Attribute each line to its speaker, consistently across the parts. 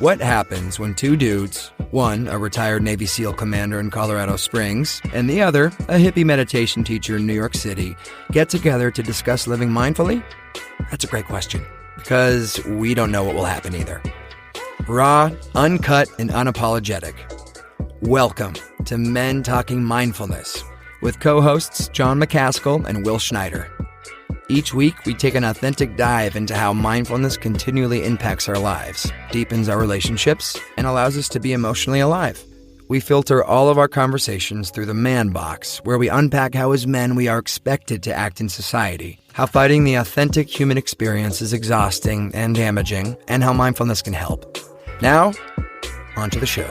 Speaker 1: What happens when two dudes, one a retired Navy SEAL commander in Colorado Springs, and the other a hippie meditation teacher in New York City, get together to discuss living mindfully? That's a great question, because we don't know what will happen either. Raw, uncut, and unapologetic. Welcome to Men Talking Mindfulness with co-hosts John McCaskill and Will Schneider. Each week, we take an authentic dive into how mindfulness continually impacts our lives, deepens our relationships, and allows us to be emotionally alive. We filter all of our conversations through the man box, where we unpack how as men we are expected to act in society, how fighting the authentic human experience is exhausting and damaging, and how mindfulness can help. Now, on to the show.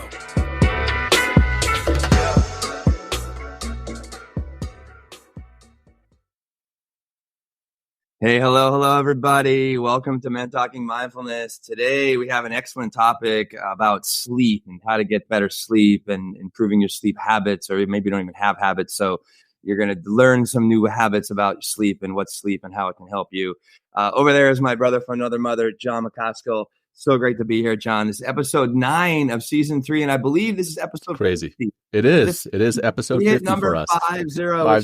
Speaker 1: Hey, hello, everybody. Welcome to Men Talking Mindfulness. Today, we have an excellent topic about sleep and how to get better sleep and improving your sleep habits, or maybe you don't even have habits. So you're going to learn some new habits about sleep and what's sleep and how it can help you. Over there is my brother from another mother, John McCaskill. So great to be here, John. This is episode 9 of season 3, and I believe this is episode
Speaker 2: crazy.
Speaker 1: 50.
Speaker 2: It is episode 50 for us.
Speaker 1: 50, which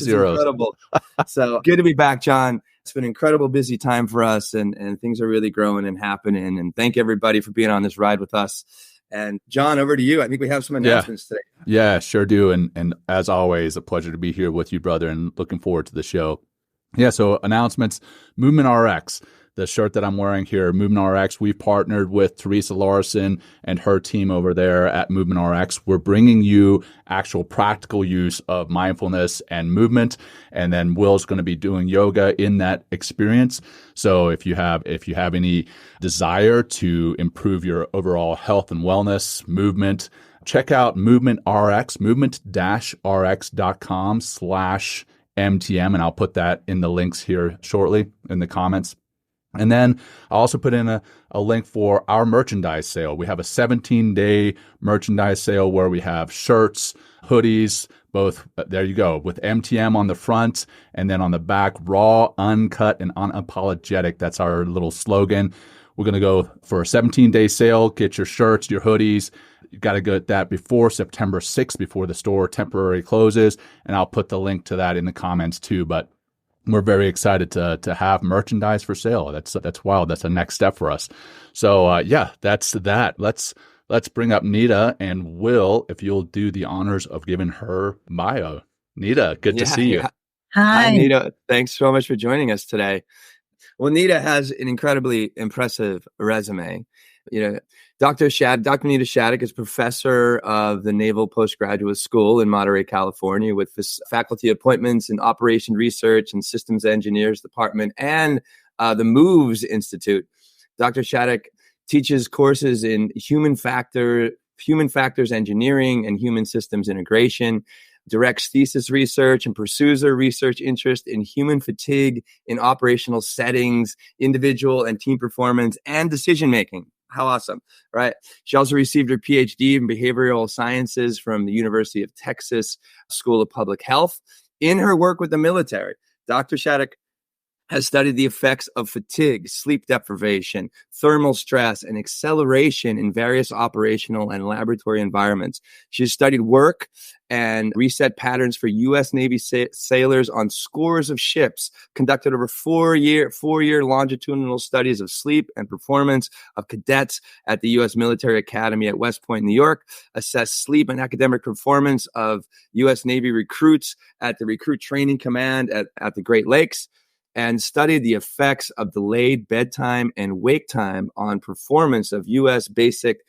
Speaker 1: is incredible. So good to be back, John. It's been an incredible busy time for us, and things are really growing and happening. And thank everybody for being on this ride with us. And John, over to you. I think we have some announcements today.
Speaker 2: Yeah, sure do. And as always, a pleasure to be here with you, brother, and looking forward to the show. Yeah, so announcements, Movement RX. The shirt that I'm wearing here, Movement RX, we've partnered with Teresa Larson and her team over there at Movement RX. We're bringing you actual practical use of mindfulness and movement. And then Will's going to be doing yoga in that experience. So if you have any desire to improve your overall health and wellness, movement, check out Movement RX, movement-rx.com/MTM. And I'll put that in the links here shortly in the comments. And then I also put in a link for our merchandise sale. We have a 17-day merchandise sale where we have shirts, hoodies, both, there you go, with MTM on the front, and then on the back, raw, uncut, and unapologetic. That's our little slogan. We're going to go for a 17-day sale. Get your shirts, your hoodies. You got to get that before September 6th, before the store temporarily closes. And I'll put the link to that in the comments too. But we're very excited to have merchandise for sale. That's wild. That's the next step for us. So that's that. Let's bring up Nita and Will, if you'll do the honors of giving her bio. Nita, good to see you.
Speaker 1: Hi, Nita. Thanks so much for joining us today. Well, Nita has an incredibly impressive resume. Dr. Nita Shattuck is professor of the Naval Postgraduate School in Monterey, California, with this faculty appointments in Operation Research and Systems Engineers Department and the MOVES Institute. Dr. Shattuck teaches courses in human factors engineering and human systems integration, directs thesis research, and pursues her research interest in human fatigue in operational settings, individual and team performance, and decision-making. How awesome, right? She also received her PhD in behavioral sciences from the University of Texas School of Public Health. In her work with the military, Dr. Shattuck has studied the effects of fatigue, sleep deprivation, thermal stress, and acceleration in various operational and laboratory environments. She's studied work and reset patterns for U.S. Navy sailors on scores of ships, conducted over four-year longitudinal studies of sleep and performance of cadets at the U.S. Military Academy at West Point, New York, assessed sleep and academic performance of U.S. Navy recruits at the Recruit Training Command at the Great Lakes, and studied the effects of delayed bedtime and wake time on performance of U.S. basic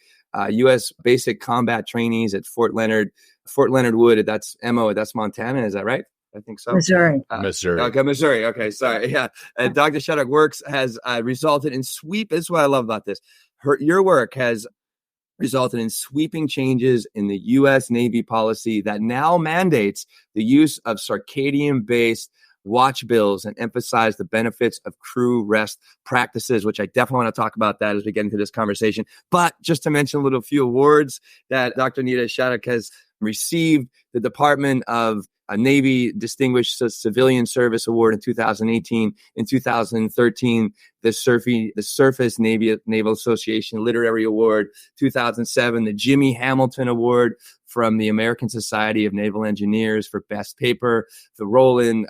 Speaker 1: combat trainees at Fort Leonard Wood. That's Montana. Is that right? I think so.
Speaker 3: Missouri.
Speaker 2: Missouri.
Speaker 1: Okay, Missouri. Okay, sorry. Yeah. Dr. Shattuck works has resulted in sweep. This is what I love about this. Your work has resulted in sweeping changes in the U.S. Navy policy that now mandates the use of circadian-based watch bills and emphasize the benefits of crew rest practices, which I definitely want to talk about that as we get into this conversation. But just to mention a few awards that Dr. Nita Shattuck has received: the Department of a Navy Distinguished Civilian Service Award in 2018. In 2013, the Surface Naval Association Literary Award. 2007, the Jimmy Hamilton Award from the American Society of Naval Engineers for Best Paper. The Roland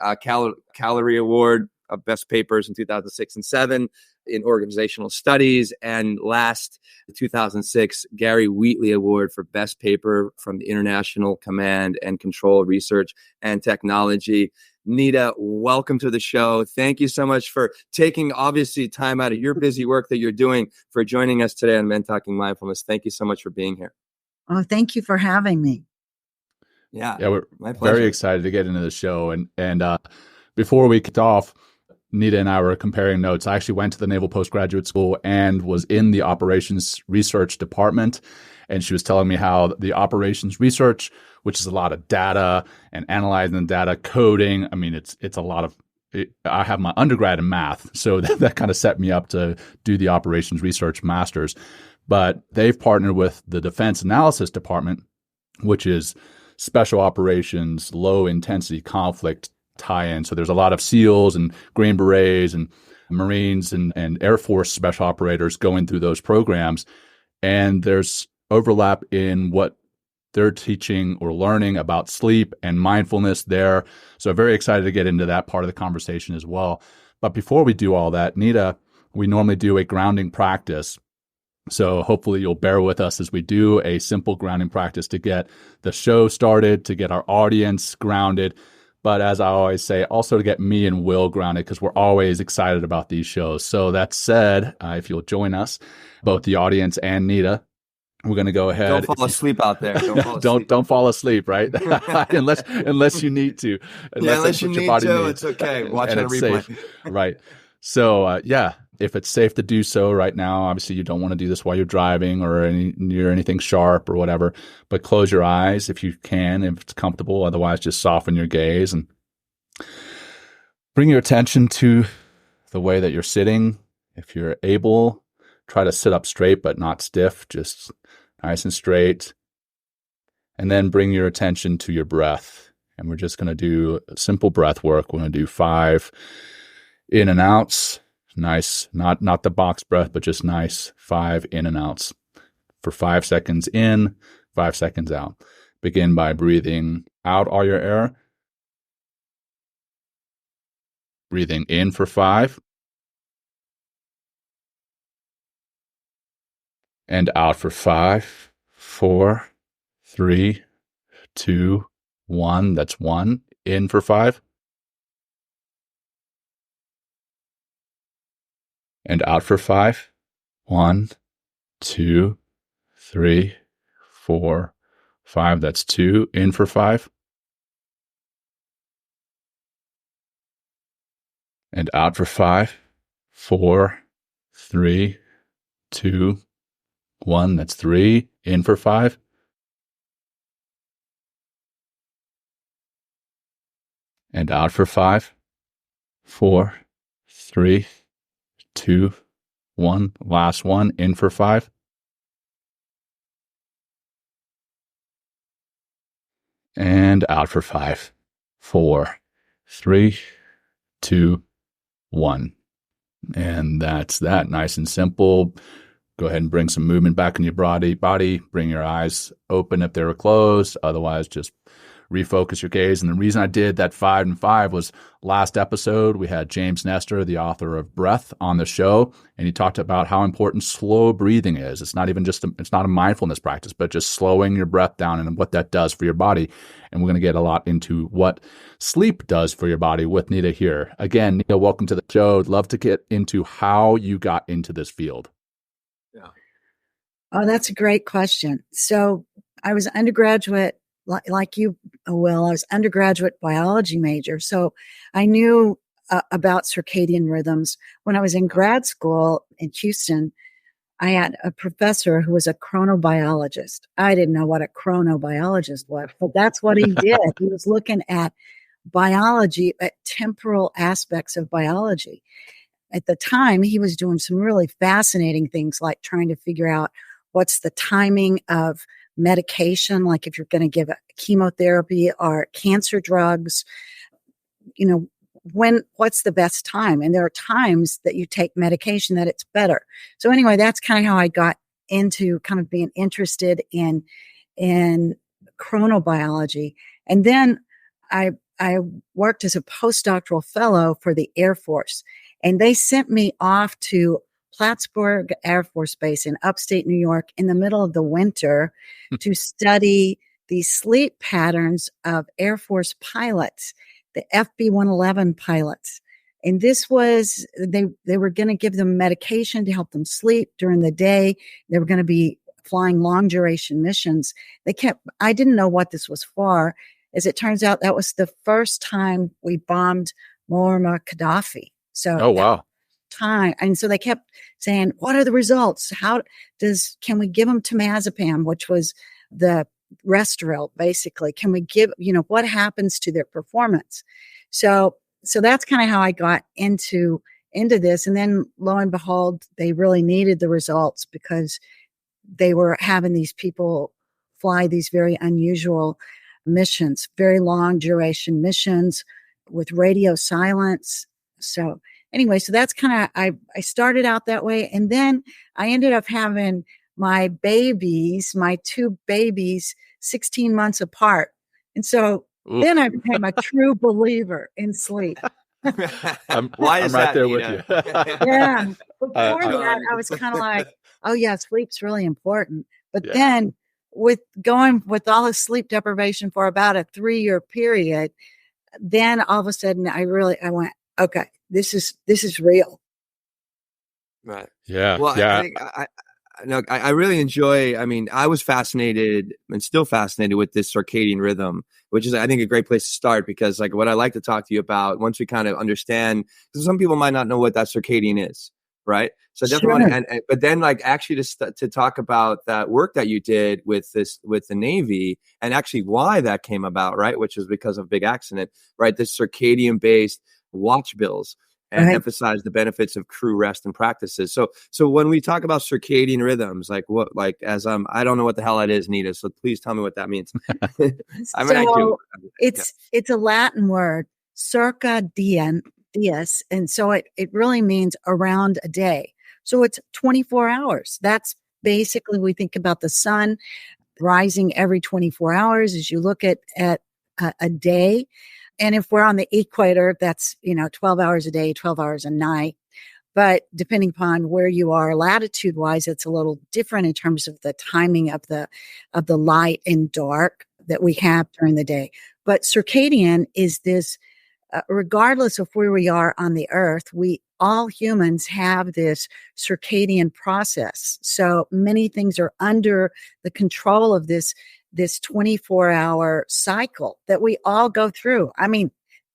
Speaker 1: Calorie Award of Best Papers in 2006 and 7 in Organizational Studies. And last, the 2006 Gary Wheatley Award for Best Paper from the International Command and Control Research and Technology. Nita, welcome to the show. Thank you so much for taking, obviously, time out of your busy work that you're doing for joining us today on Men Talking Mindfulness. Thank you so much for being here.
Speaker 3: Oh, thank you for having me.
Speaker 1: Yeah,
Speaker 2: we're
Speaker 1: my pleasure.
Speaker 2: Very excited to get into the show. And before we kicked off, Nita and I were comparing notes. I actually went to the Naval Postgraduate School and was in the operations research department. And she was telling me how the operations research, which is a lot of data and analyzing the data, coding. I mean, it's a lot of I have my undergrad in math, so that kind of set me up to do the operations research master's. But they've partnered with the Defense Analysis Department, which is special operations, low intensity conflict tie-in. So there's a lot of SEALs and Green Berets and Marines and Air Force special operators going through those programs. And there's overlap in what they're teaching or learning about sleep and mindfulness there. So very excited to get into that part of the conversation as well. But before we do all that, Nita, we normally do a grounding practice. So hopefully you'll bear with us as we do a simple grounding practice to get the show started, to get our audience grounded. But as I always say, also to get me and Will grounded, because we're always excited about these shows. So that said, if you'll join us, both the audience and Nita, we're going to go ahead.
Speaker 1: Don't fall asleep out there.
Speaker 2: Don't fall asleep, right? unless you need to.
Speaker 1: Unless you need to, it's okay. Watch it on replay.
Speaker 2: Safe. Right. So, if it's safe to do so right now, obviously you don't want to do this while you're driving or near anything sharp or whatever, but close your eyes if you can, if it's comfortable. Otherwise, just soften your gaze and bring your attention to the way that you're sitting. If you're able, try to sit up straight but not stiff, just nice and straight. And then bring your attention to your breath. And we're just going to do simple breath work. We're going to do 5 in and outs. Nice, not the box breath, but just nice 5 in and outs for 5 seconds in, 5 seconds out. Begin by breathing out all your air. Breathing in for 5. And out for 5, 4, 3, 2, 1. That's 1. In for 5. And out for 5. 1, 2, 3, 4, 5. That's 2. In for 5. And out for 5. 4, 3, 2, 1. That's 3. In for 5. And out for 5. 4, 3, 2, 1. Last one. In for 5. And out for 5. 4, 3, 2, 1. And that's that. Nice and simple. Go ahead and bring some movement back in your body. Bring your eyes open if they were closed. Otherwise, just refocus your gaze. And the reason I did that 5 and 5 was last episode, we had James Nestor, the author of Breath, on the show. And he talked about how important slow breathing is. It's not even it's not a mindfulness practice, but just slowing your breath down and what that does for your body. And we're going to get a lot into what sleep does for your body with Nita here. Again, Nita, welcome to the show. I'd love to get into how you got into this field.
Speaker 1: Yeah.
Speaker 3: Oh, that's a great question. So I was undergraduate, like you, Will. I was undergraduate biology major. So I knew about circadian rhythms. When I was in grad school in Houston, I had a professor who was a chronobiologist. I didn't know what a chronobiologist was, but that's what he did. He was looking at biology, at temporal aspects of biology. At the time, he was doing some really fascinating things like trying to figure out what's the timing of medication, like if you're going to give a chemotherapy or cancer drugs, what's the best time? And there are times that you take medication that it's better. So anyway, that's kind of how I got into kind of being interested in chronobiology. And then I worked as a postdoctoral fellow for the Air Force, and they sent me off to Plattsburgh Air Force Base in upstate New York in the middle of the winter to study the sleep patterns of Air Force pilots, the FB-111 pilots. And this was, they were going to give them medication to help them sleep during the day. They were going to be flying long duration missions. I didn't know what this was for. As it turns out, that was the first time we bombed Muammar Gaddafi. So,
Speaker 2: oh, wow.
Speaker 3: Time. And so they kept saying, what are the results? Can we give them temazepam, which was the Restoril, basically? Can we give, what happens to their performance? So that's kind of how I got into this. And then lo and behold, they really needed the results because they were having these people fly these very unusual missions, very long duration missions with radio silence. So anyway, so that's kind of, I started out that way. And then I ended up having my two babies, 16 months apart. And so then I became a true believer in sleep.
Speaker 2: I'm
Speaker 1: right
Speaker 2: there with you.
Speaker 3: Yeah. Before that, I was kind of like, oh yeah, sleep's really important. But then with going with all the sleep deprivation for about a 3-year period, then all of a sudden I went, okay, this is real.
Speaker 1: Right.
Speaker 2: Yeah.
Speaker 1: Well,
Speaker 2: yeah.
Speaker 1: I really enjoy, I was fascinated and still fascinated with this circadian rhythm, which is, I think, a great place to start, because like what I like to talk to you about, once we kind of understand, because some people might not know what that circadian is, right? So I definitely want to, but then like actually to talk about that work that you did with the Navy, and actually why that came about, right? Which is because of a big accident, right? This circadian based watch bills, and emphasize the benefits of crew rest and practices. So when we talk about circadian rhythms, I don't know what the hell that is, Nita. So please tell me what that means. I do.
Speaker 3: It's a Latin word, circadian, dies, and so it really means around a day. So it's 24 hours. That's basically, we think about the sun rising every 24 hours as you look at a day. And if we're on the equator, that's, 12 hours a day, 12 hours a night. But depending upon where you are latitude wise, it's a little different in terms of the timing of the light and dark that we have during the day. But circadian is this, regardless of where we are on the earth, all humans have this circadian process. So many things are under the control of this 24-hour cycle that we all go through.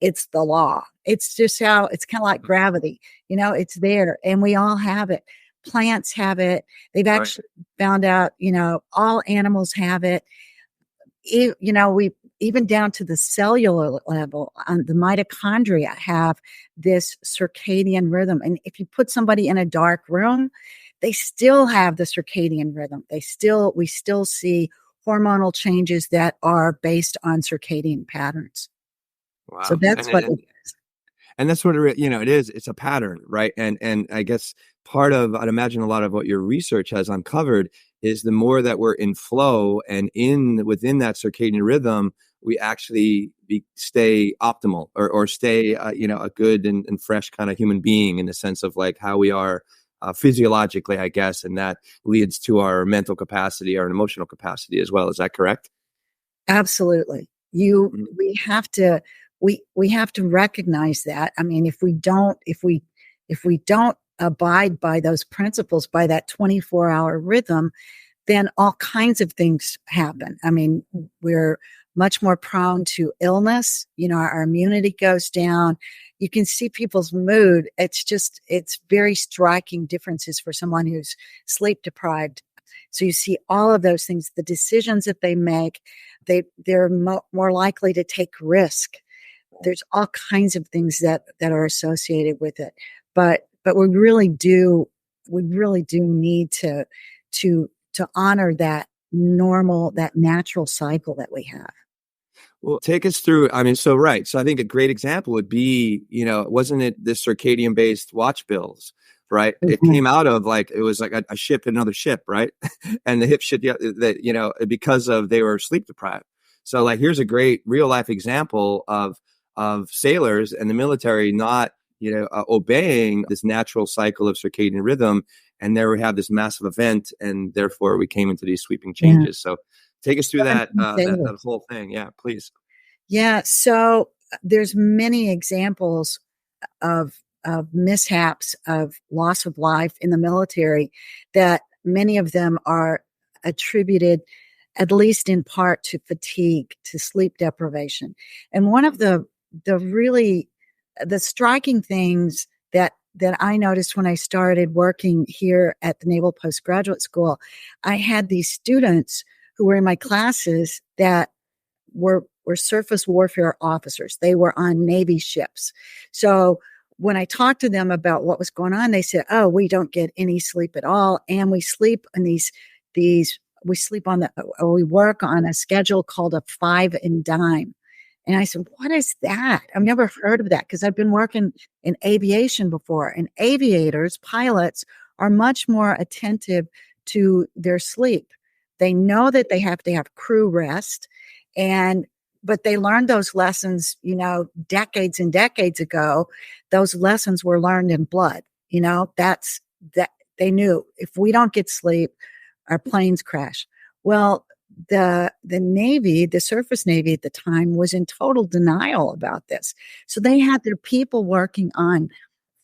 Speaker 3: It's the law. It's just how it's kind of like gravity, it's there and we all have it. Plants have it. They've actually found out, all animals have it. We even down to the cellular level, the mitochondria have this circadian rhythm. And if you put somebody in a dark room, they still have the circadian rhythm. We still see hormonal changes that are based on circadian patterns.
Speaker 1: Wow.
Speaker 3: So that's what it is.
Speaker 1: And that's what it is. It's a pattern, right? And I guess part of, I'd imagine a lot of what your research has uncovered is the more that we're in flow and within that circadian rhythm, we actually stay optimal or stay, a good and fresh kind of human being, in the sense of like how we are physiologically, I guess, and that leads to our mental capacity, our emotional capacity as well. Is that correct?
Speaker 3: Absolutely. We have to recognize that. If we don't abide by those principles, by that 24-hour rhythm, then all kinds of things happen. We're much more prone to illness. Our immunity goes down. You can see people's mood. It's very striking differences for someone who's sleep deprived. So you see all of those things, the decisions that they make, they're more likely to take risk. There's all kinds of things that are associated with it. But we really do need to honor that normal, that natural cycle that we have.
Speaker 1: Well, take us through. I mean, so right. So I think a great example would be, wasn't it the circadian based watch bills, right? It came out of it was like a ship, another ship, right? And the hip ship, because they were sleep deprived. So here's a great real life example of sailors and the military not, obeying this natural cycle of circadian rhythm. And there we have this massive event, and therefore we came into these sweeping changes. So take us through that whole thing. Yeah, please.
Speaker 3: Yeah. So there's many examples of mishaps, of loss of life in the military, that many of them are attributed, at least in part, to fatigue, to sleep deprivation. And one of the striking things that I noticed when I started working here at the Naval Postgraduate School, I had these students who were in my classes that were surface warfare officers. They were on Navy ships. So when I talked to them about what was going on, they said, "Oh, we don't get any sleep at all, and we sleep on we work on a schedule called a 5 and dime." And I said, "What is that? I've never heard of that," because I've been working in aviation before, and aviators, pilots, are much more attentive to their sleep. They know that they have to have crew rest, but they learned those lessons, decades and decades ago. Those lessons were learned in blood. That they knew if we don't get sleep, our planes crash. Well, the Navy, the surface Navy at the time, was in total denial about this. So they had their people working on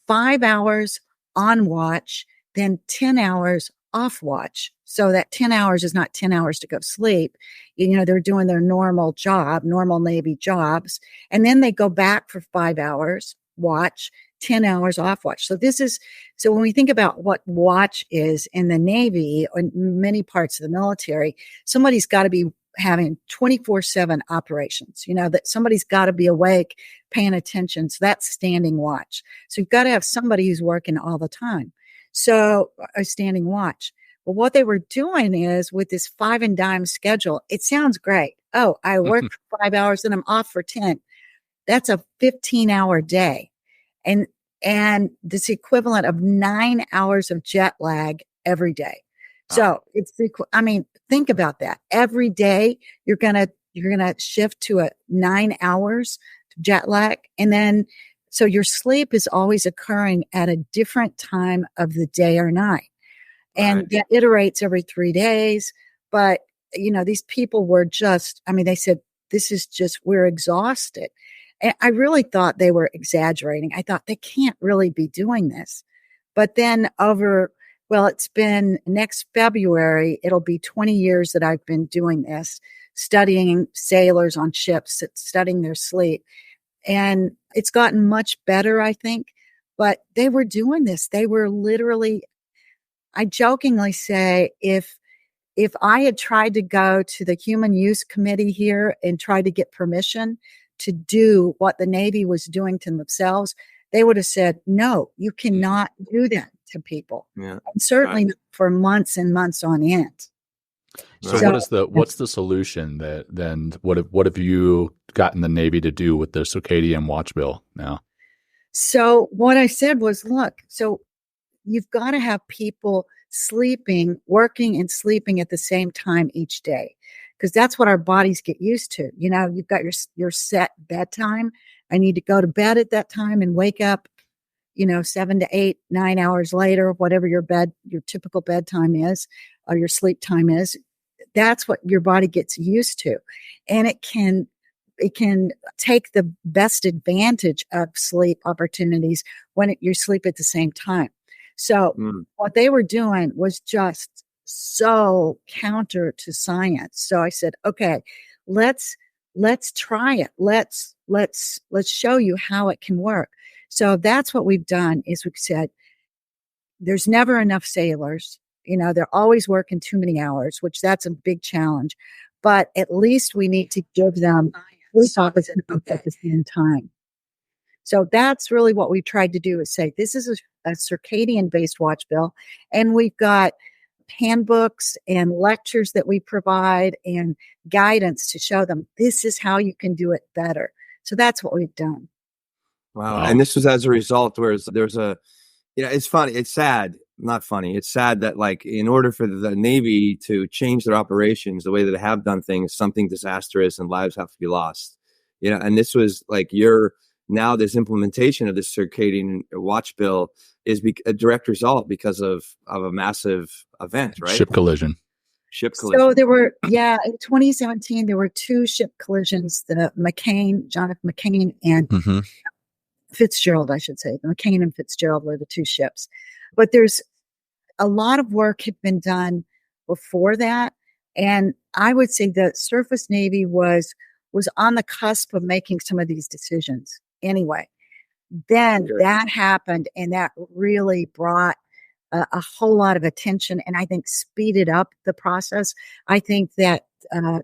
Speaker 3: 5 hours on watch, then 10 hours off watch. So that 10 hours is not 10 hours to go sleep. They're doing their normal Navy jobs. And then they go back for 5 hours, watch, 10 hours off watch. So when we think about what watch is in the Navy or in many parts of the military, somebody's got to be having 24/7 operations, that somebody's got to be awake, paying attention. So that's standing watch. So you've got to have somebody who's working all the time. So a standing watch. Well, what they were doing is, with this 5 and dime schedule, it sounds great. Oh, I work for 5 hours and I'm off for 10. That's a 15-hour day. And this equivalent of 9 hours of jet lag every day. So think about that. Every day you're going to shift to 9 hours jet lag. And then, so your sleep is always occurring at a different time of the day or night. And that iterates every 3 days. But, these people were they said, we're exhausted. And I really thought they were exaggerating. I thought they can't really be doing this. But then it's been next February, it'll be 20 years that I've been doing this, studying sailors on ships, studying their sleep. And it's gotten much better, I think. But they were doing this. They were literally, I jokingly say, if I had tried to go to the Human Use Committee here and tried to get permission to do what the Navy was doing to themselves, they would have said, "No, you cannot do that to people."
Speaker 1: Yeah.
Speaker 3: And certainly not for months and months on end.
Speaker 2: So what's the solution what have you gotten the Navy to do with the circadian watch bill now?
Speaker 3: So what I said was, look, so you've got to have people working and sleeping at the same time each day, because that's what our bodies get used to. You've got your set bedtime. I need to go to bed at that time and wake up, 7 to 8, 9 hours later, whatever your typical bedtime is, or your sleep time is. That's what your body gets used to. And it can take the best advantage of sleep opportunities when you sleep at the same time. So what they were doing was just so counter to science. So I said, okay, let's try it. Let's show you how it can work. So that's what we've done, is we've said, there's never enough sailors. They're always working too many hours, which that's a big challenge. But at least we need to give them sleep opposite at the same time. So that's really what we tried to do, is say, this is a circadian based watch bill. And we've got handbooks and lectures that we provide and guidance to show them this is how you can do it better. So that's what we've done.
Speaker 1: Wow. And this was as a result, whereas there's it's funny, it's sad, not funny. It's sad that like in order for the Navy to change their operations the way that they have done things, something disastrous and lives have to be lost. And this was like now this implementation of the circadian watch bill is a direct result because of a massive event, right?
Speaker 2: Ship collision.
Speaker 3: So there were, in 2017, there were 2 ship collisions, Jonathan McCain and Fitzgerald, I should say. McCain and Fitzgerald were the 2 ships. But there's a lot of work had been done before that. And I would say the Surface Navy was on the cusp of making some of these decisions. Anyway, then that happened, and that really brought a whole lot of attention, and I think speeded up the process. I think that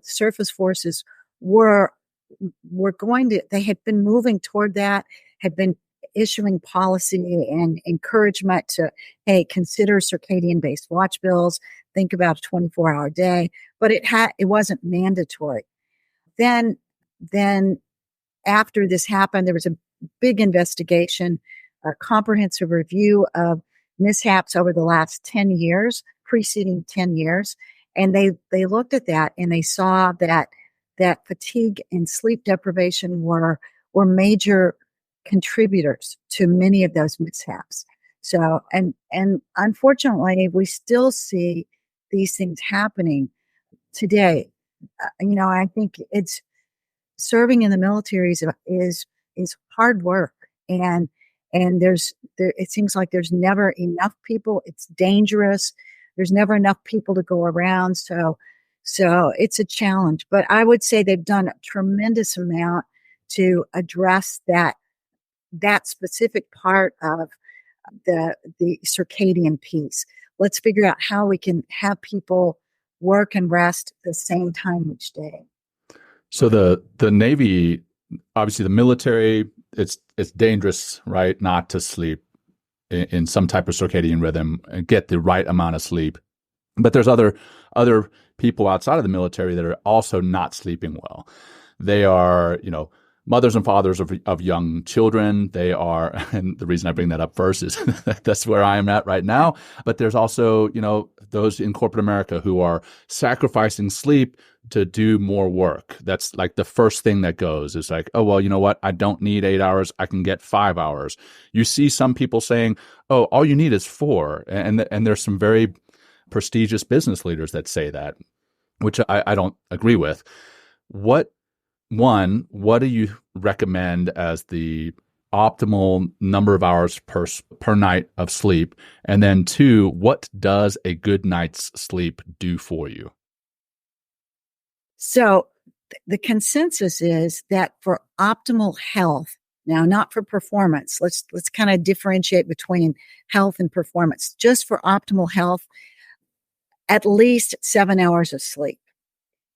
Speaker 3: surface forces were they had been moving toward that, had been issuing policy and encouragement to, hey, consider circadian-based watch bills, think about a 24-hour day, but it wasn't mandatory. Then after this happened, there was a big investigation, a comprehensive review of mishaps over the last 10 years, preceding 10 years. And they looked at that and they saw that fatigue and sleep deprivation were major contributors to many of those mishaps. So, and unfortunately, we still see these things happening today. I think it's serving in the military is hard work, and it seems like there's never enough people. It's dangerous. There's never enough people to go around. So it's a challenge, but I would say they've done a tremendous amount to address that specific part of the circadian piece. Let's figure out how we can have people work and rest at the same time each day.
Speaker 2: So the Navy, obviously the military, it's dangerous, right, not to sleep in some type of circadian rhythm and get the right amount of sleep. But there's other people outside of the military that are also not sleeping well. They are, mothers and fathers of young children. They are, and the reason I bring that up first is that's where I am at right now. But there's also, those in corporate America who are sacrificing sleep to do more work. That's like the first thing that goes is like, oh, well, you know what? I don't need 8 hours. I can get 5 hours. You see some people saying, oh, all you need is 4. And there's some very prestigious business leaders that say that, which I don't agree with. What do you recommend as the optimal number of hours per night of sleep? And then 2, what does a good night's sleep do for you?
Speaker 3: So the consensus is that for optimal health, now not for performance, let's kind of differentiate between health and performance. Just for optimal health, at least 7 hours of sleep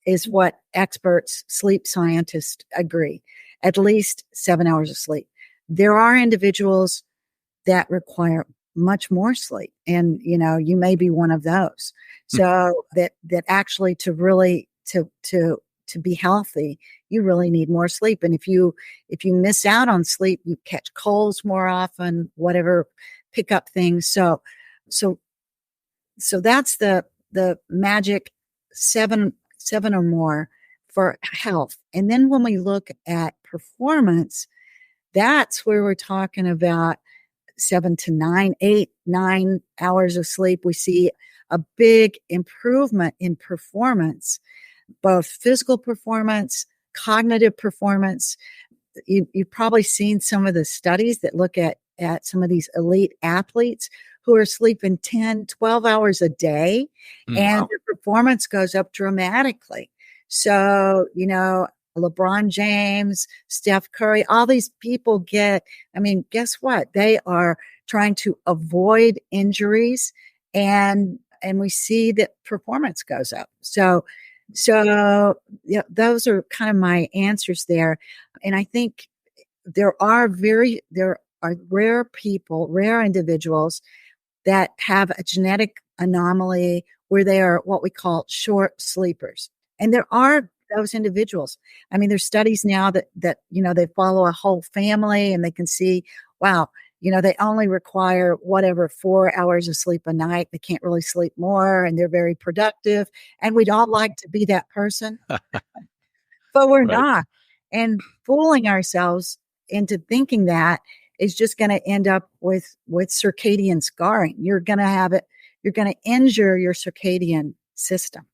Speaker 3: is what experts, sleep scientists agree. At least 7 hours of sleep. There are individuals that require much more sleep, and you may be one of those. So that actually to really to be healthy, you really need more sleep. And if you miss out on sleep, you catch colds more often, whatever, pick up things. So that's the magic 7 or more for health. And then when we look at performance, that's where we're talking about 7 to 9, 8, 9 hours of sleep. We see a big improvement in performance, both physical performance, cognitive performance. You've probably seen some of the studies that look at some of these elite athletes who are sleeping 10, 12 hours a day, and their performance goes up dramatically. So, LeBron James, Steph Curry, all these people guess what? They are trying to avoid injuries, and we see that performance goes up. So those are kind of my answers there. And I think there are rare individuals that have a genetic anomaly where they are what we call short sleepers. And there are those individuals. I mean, there's studies now that they follow a whole family and they can see, wow, they only require whatever 4 hours of sleep a night. They can't really sleep more and they're very productive. And we'd all like to be that person, but we're
Speaker 2: Right.
Speaker 3: not. And fooling ourselves into thinking that is just going to end up with circadian scarring. You're going to have it. You're going to injure your circadian system.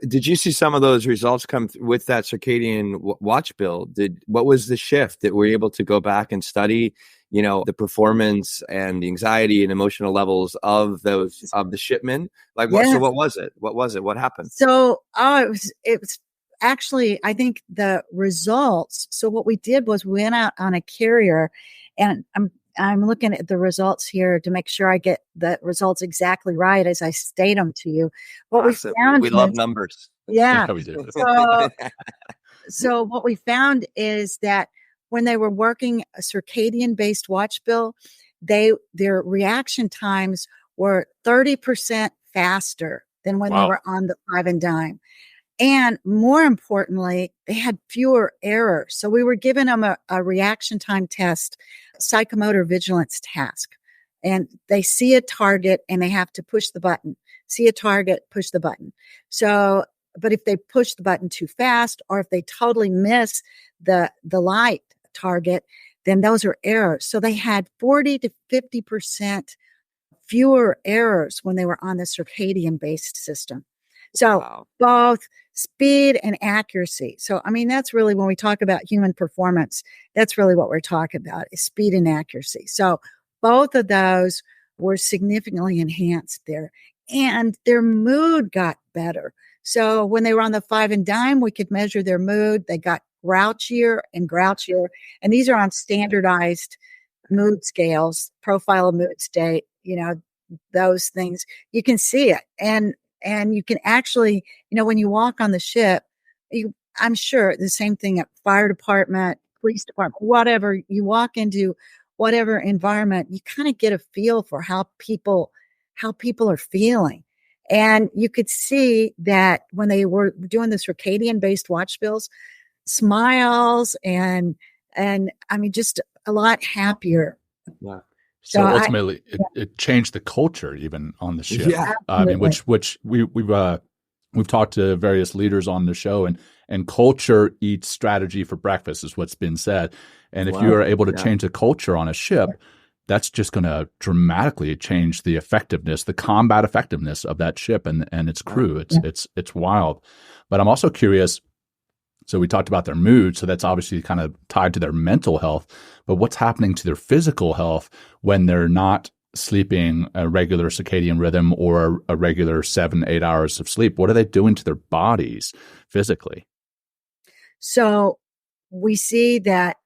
Speaker 1: Did you see some of those results come with that circadian watch bill? What was the shift that we're able to go back and study, the performance and the anxiety and emotional levels of the shipmen? Like,
Speaker 3: Yes.
Speaker 1: So what was it? What happened?
Speaker 3: So it was actually, I think the results. So what we did was we went out on a carrier, and I'm looking at the results here to make sure I get the results exactly right as I state them to you. What
Speaker 1: Awesome.
Speaker 3: we found
Speaker 1: we love numbers.
Speaker 3: Yeah.
Speaker 2: We do.
Speaker 3: So what we found is that when they were working a circadian based watch bill, their reaction times were 30% faster than when they were on the 5 and dime. And more importantly, they had fewer errors. So we were giving them a reaction time test, psychomotor vigilance task. And they see a target and they have to push the button. See a target, push the button. So, but if they push the button too fast, or if they totally miss the light target, then those are errors. So they had 40 to 50% fewer errors when they were on the circadian based system. So both speed and accuracy. So, I mean, that's really when we talk about human performance, that's really what we're talking about is speed and accuracy. So both of those were significantly enhanced there, and their mood got better. So when they were on the 5 and dime, we could measure their mood. They got grouchier and grouchier. And these are on standardized mood scales, profile of mood state, those things. You can see it. And you can actually, when you walk on the ship, I'm sure the same thing at fire department, police department, whatever, you walk into whatever environment, you kind of get a feel for how people are feeling. And you could see that when they were doing the circadian based watch bills, smiles and I mean, just a lot happier.
Speaker 2: Yeah. So ultimately, it changed the culture even on the ship.
Speaker 1: Yeah,
Speaker 2: I mean, which we've talked to various leaders on the show, and culture eats strategy for breakfast is what's been said. And if you are able to change the culture on a ship, that's just going to dramatically change the effectiveness, the combat effectiveness of that ship and its crew. It's wild. But I'm also curious. So we talked about their mood. So that's obviously kind of tied to their mental health. But what's happening to their physical health when they're not sleeping a regular circadian rhythm or a regular 7-8 hours of sleep? What are they doing to their bodies physically?
Speaker 3: So we see that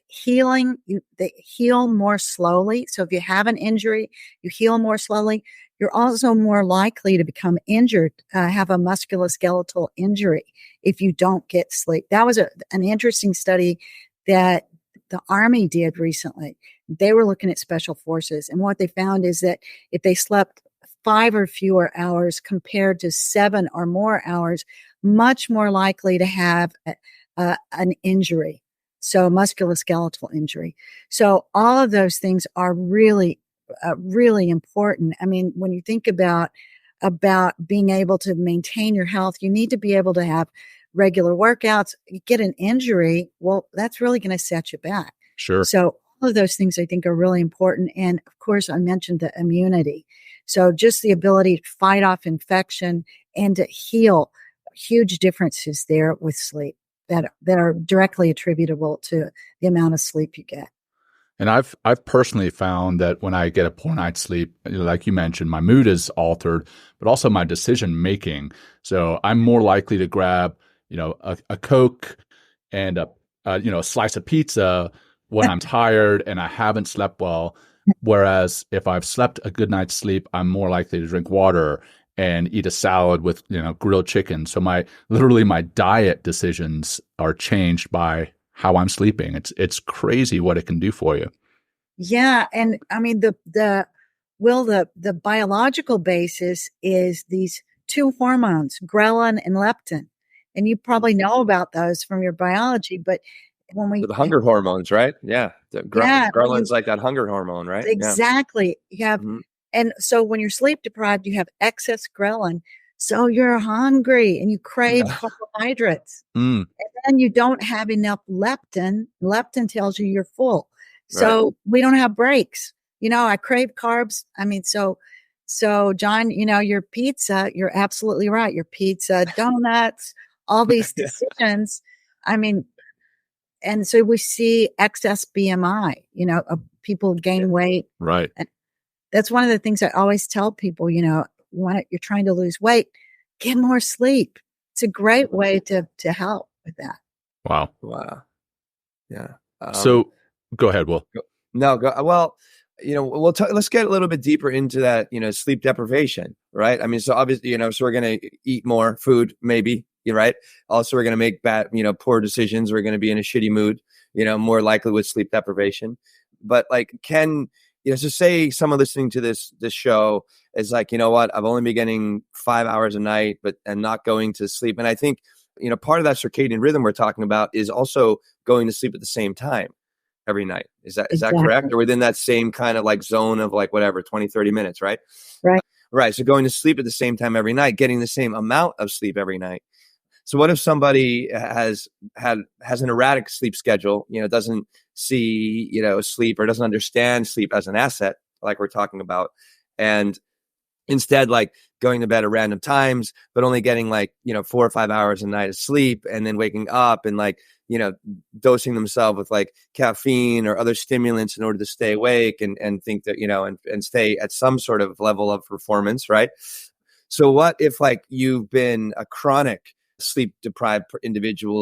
Speaker 3: healing, they heal more slowly. So if you have an injury, you heal more slowly. You're also more likely to become injured, have a musculoskeletal injury if you don't get sleep. That was an interesting study that the Army did recently. They were looking at special forces, and what they found is that if they slept 5 or fewer hours compared to 7 or more hours, much more likely to have an injury. So musculoskeletal injury. So all of those things are really important. I mean, when you think about being able to maintain your health, you need to be able to have regular workouts. You get an injury, well, that's really going to set you back.
Speaker 2: Sure.
Speaker 3: So all of those things I think are really important. And of course, I mentioned the immunity. So just the ability to fight off infection and to heal, huge differences there with sleep that are directly attributable to the amount of sleep you get.
Speaker 2: And I've personally found that when I get a poor night's sleep, like you mentioned, my mood is altered, but also my decision making. So I'm more likely to grab, a Coke and a slice of pizza when I'm tired and I haven't slept well. Whereas if I've slept a good night's sleep, I'm more likely to drink water and eat a salad with, grilled chicken. So my diet decisions are changed by how I'm sleeping. It's crazy what it can do for you.
Speaker 3: Yeah. And I mean, the Well, the biological basis is these two hormones, ghrelin and leptin. And you probably know about those from your biology, but when we,
Speaker 1: The hunger hormones, right? Yeah.
Speaker 3: yeah,
Speaker 1: Ghrelin's like that hunger hormone, right? Yeah.
Speaker 3: exactly. You have,
Speaker 1: Mhm.
Speaker 3: and so when you're sleep deprived, you have excess ghrelin. So you're hungry and you crave
Speaker 1: Yeah.
Speaker 3: carbohydrates.
Speaker 2: Mm,
Speaker 3: And then you don't have enough leptin. Leptin tells you you're full.
Speaker 1: Right.
Speaker 3: So we don't have breaks. I crave carbs. I mean, so John, your pizza, you're absolutely right. Your pizza, donuts, all these
Speaker 1: Yeah.
Speaker 3: decisions. I mean, and so we see excess BMI, people gain weight.
Speaker 2: right.
Speaker 3: And that's one of the things I always tell people, when you're trying to lose weight, get more sleep. It's a great way to help with that.
Speaker 2: Wow.
Speaker 1: Wow. Yeah.
Speaker 2: So go ahead, Will.
Speaker 1: No, well, let's get a little bit deeper into that, sleep deprivation, right? I mean, so obviously, so we're going to eat more food, maybe, you're right. Also, we're going to make bad, poor decisions. We're going to be in a shitty mood, more likely with sleep deprivation. But like, so say someone listening to this show is like, you know what, I've only been getting 5 hours a night, and not going to sleep. And I think, part of that circadian rhythm we're talking about is also going to sleep at the same time every night. Is that
Speaker 3: Exactly.
Speaker 1: correct? Or within that same kind of like zone of like whatever, 20, 30 minutes, right?
Speaker 3: Right.
Speaker 1: Right. So going to sleep at the same time every night, getting the same amount of sleep every night. So what if somebody has an erratic sleep schedule, doesn't see, sleep, or doesn't understand sleep as an asset, like we're talking about, and instead like going to bed at random times, but only getting like, 4 or 5 hours a night of sleep, and then waking up and like, dosing themselves with like caffeine or other stimulants in order to stay awake and think that, and stay at some sort of level of performance, right? So what if like you've been a chronic sleep deprived individual,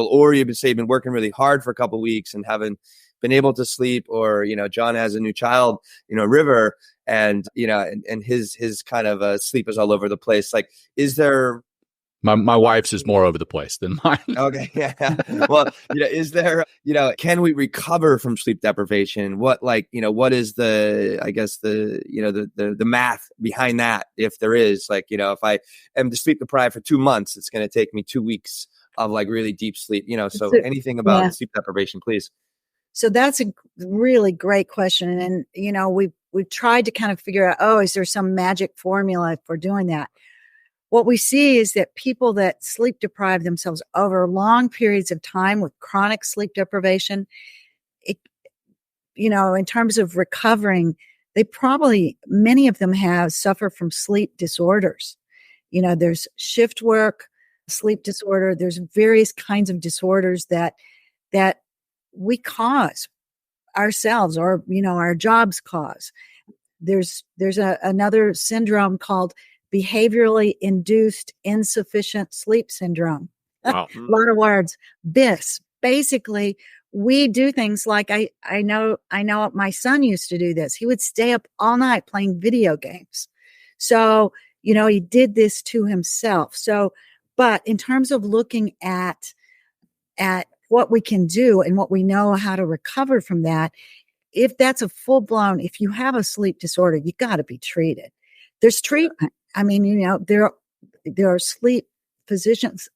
Speaker 1: or you've been working really hard for a couple of weeks and haven't been able to sleep, or, John has a new child, River, and, and his kind of sleep is all over the place. Like, is there,
Speaker 2: My wife's is more over the place than mine.
Speaker 1: okay. Yeah. Well, is there, can we recover from sleep deprivation? What, like, what is the, I guess the math behind that? If there is, like, if I am to sleep deprived for 2 months, it's going to take me 2 weeks of like really deep sleep, so anything about
Speaker 3: Yeah.
Speaker 1: sleep deprivation, please.
Speaker 3: So that's a really great question. And, we've tried to kind of figure out, is there some magic formula for doing that? What we see is that people that sleep deprive themselves over long periods of time with chronic sleep deprivation, in terms of recovering, many of them suffer from sleep disorders. There's shift work, sleep disorder. There's various kinds of disorders that we cause ourselves, or, our jobs cause. There's another syndrome called behaviorally induced insufficient sleep syndrome.
Speaker 2: Wow.
Speaker 3: A lot of words. BIS. Basically, we do things like I know my son used to do this. He would stay up all night playing video games. So, he did this to himself. So, but in terms of looking at what we can do and what we know how to recover from that, if that's a full-blown, if you have a sleep disorder, you got to be treated. There's treatment. I mean, there are sleep physicians,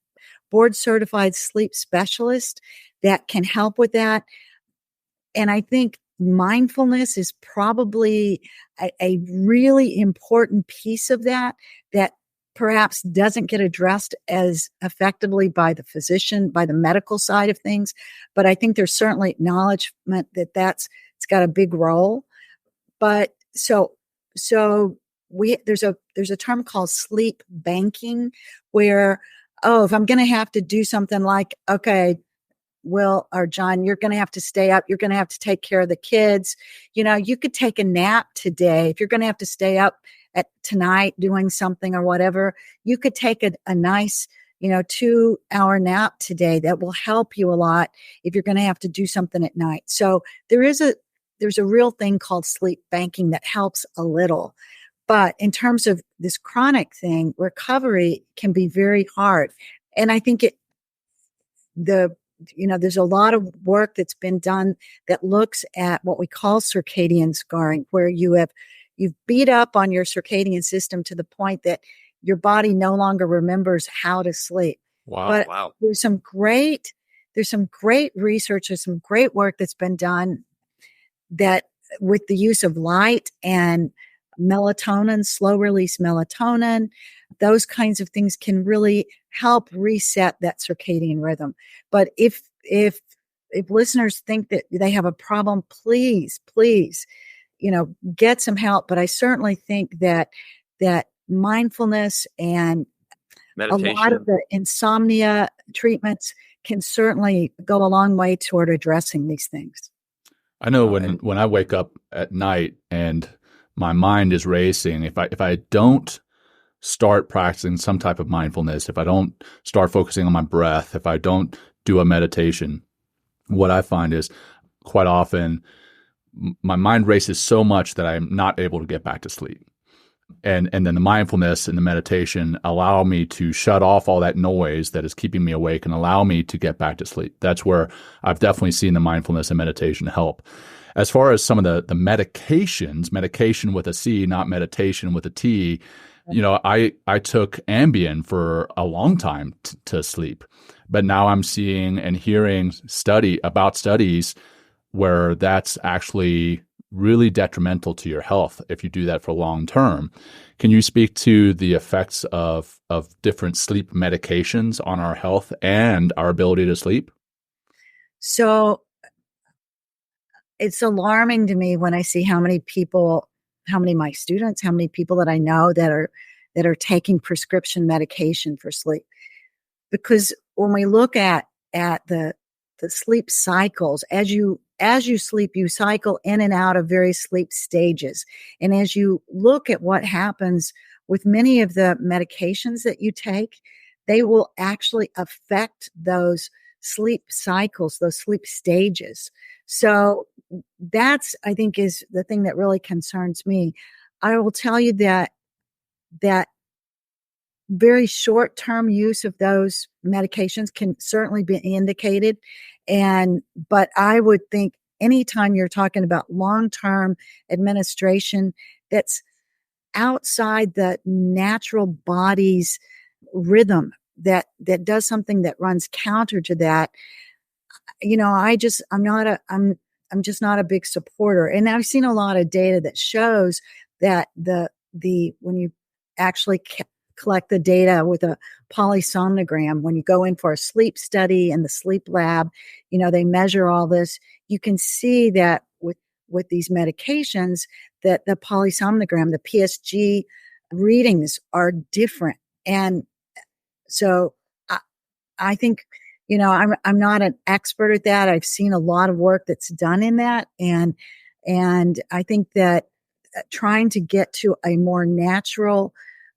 Speaker 3: board certified sleep specialists that can help with that. And I think mindfulness is probably a really important piece of that perhaps doesn't get addressed as effectively by the physician, by the medical side of things. But I think there's certainly acknowledgement that it's got a big role. But so there's a term called sleep banking, where, if I'm going to have to do something like, okay, Will or John, you're going to have to stay up. You're going to have to take care of the kids. You could take a nap today. If you're going to have to stay up at tonight doing something or whatever, you could take a nice, 2-hour nap today. That will help you a lot if you're going to have to do something at night. So there's a real thing called sleep banking that helps a little. But in terms of this chronic thing, recovery can be very hard. And I think there's a lot of work that's been done that looks at what we call circadian scarring, where you have you've beat up on your circadian system to the point that your body no longer remembers how to sleep.
Speaker 2: Wow.
Speaker 3: But
Speaker 1: Wow.
Speaker 3: there's some great research, there's some great work that's been done that with the use of light and melatonin, slow release melatonin, those kinds of things can really help reset that circadian rhythm. But if listeners think that they have a problem, please, get some help. But I certainly think that mindfulness and
Speaker 1: Meditation.
Speaker 3: a lot of the insomnia treatments can certainly go a long way toward addressing these things.
Speaker 2: I know when I wake up at night and my mind is racing, if I don't start practicing some type of mindfulness, if I don't start focusing on my breath, if I don't do a meditation, what I find is quite often my mind races so much that I'm not able to get back to sleep. And then the mindfulness and the meditation allow me to shut off all that noise that is keeping me awake and allow me to get back to sleep. That's where I've definitely seen the mindfulness and meditation help. As far as some of the medications, medication with a C, not meditation with a T, I took Ambien for a long time to sleep. But now I'm seeing and hearing studies where that's actually really detrimental to your health if you do that for long term. Can you speak to the effects of different sleep medications on our health and our ability to sleep?
Speaker 3: So it's alarming to me when I see how many of my students, how many people that I know that are taking prescription medication for sleep. Because when we look at the sleep cycles, as you sleep, you cycle in and out of various sleep stages. And as you look at what happens with many of the medications that you take, they will actually affect those sleep cycles, those sleep stages. So that's, I think, is the thing that really concerns me. I will tell you that very short-term use of those medications can certainly be indicated. But I would think anytime you're talking about long-term administration that's outside the natural body's rhythm, that does something that runs counter to that, I'm just not a big supporter. And I've seen a lot of data that shows that when you actually collect the data with a polysomnogram, when you go in for a sleep study in the sleep lab, they measure all this. You can see that with these medications that the polysomnogram, the PSG readings are different. And so I think, I'm not an expert at that. I've seen a lot of work that's done in that. And I think that trying to get to a more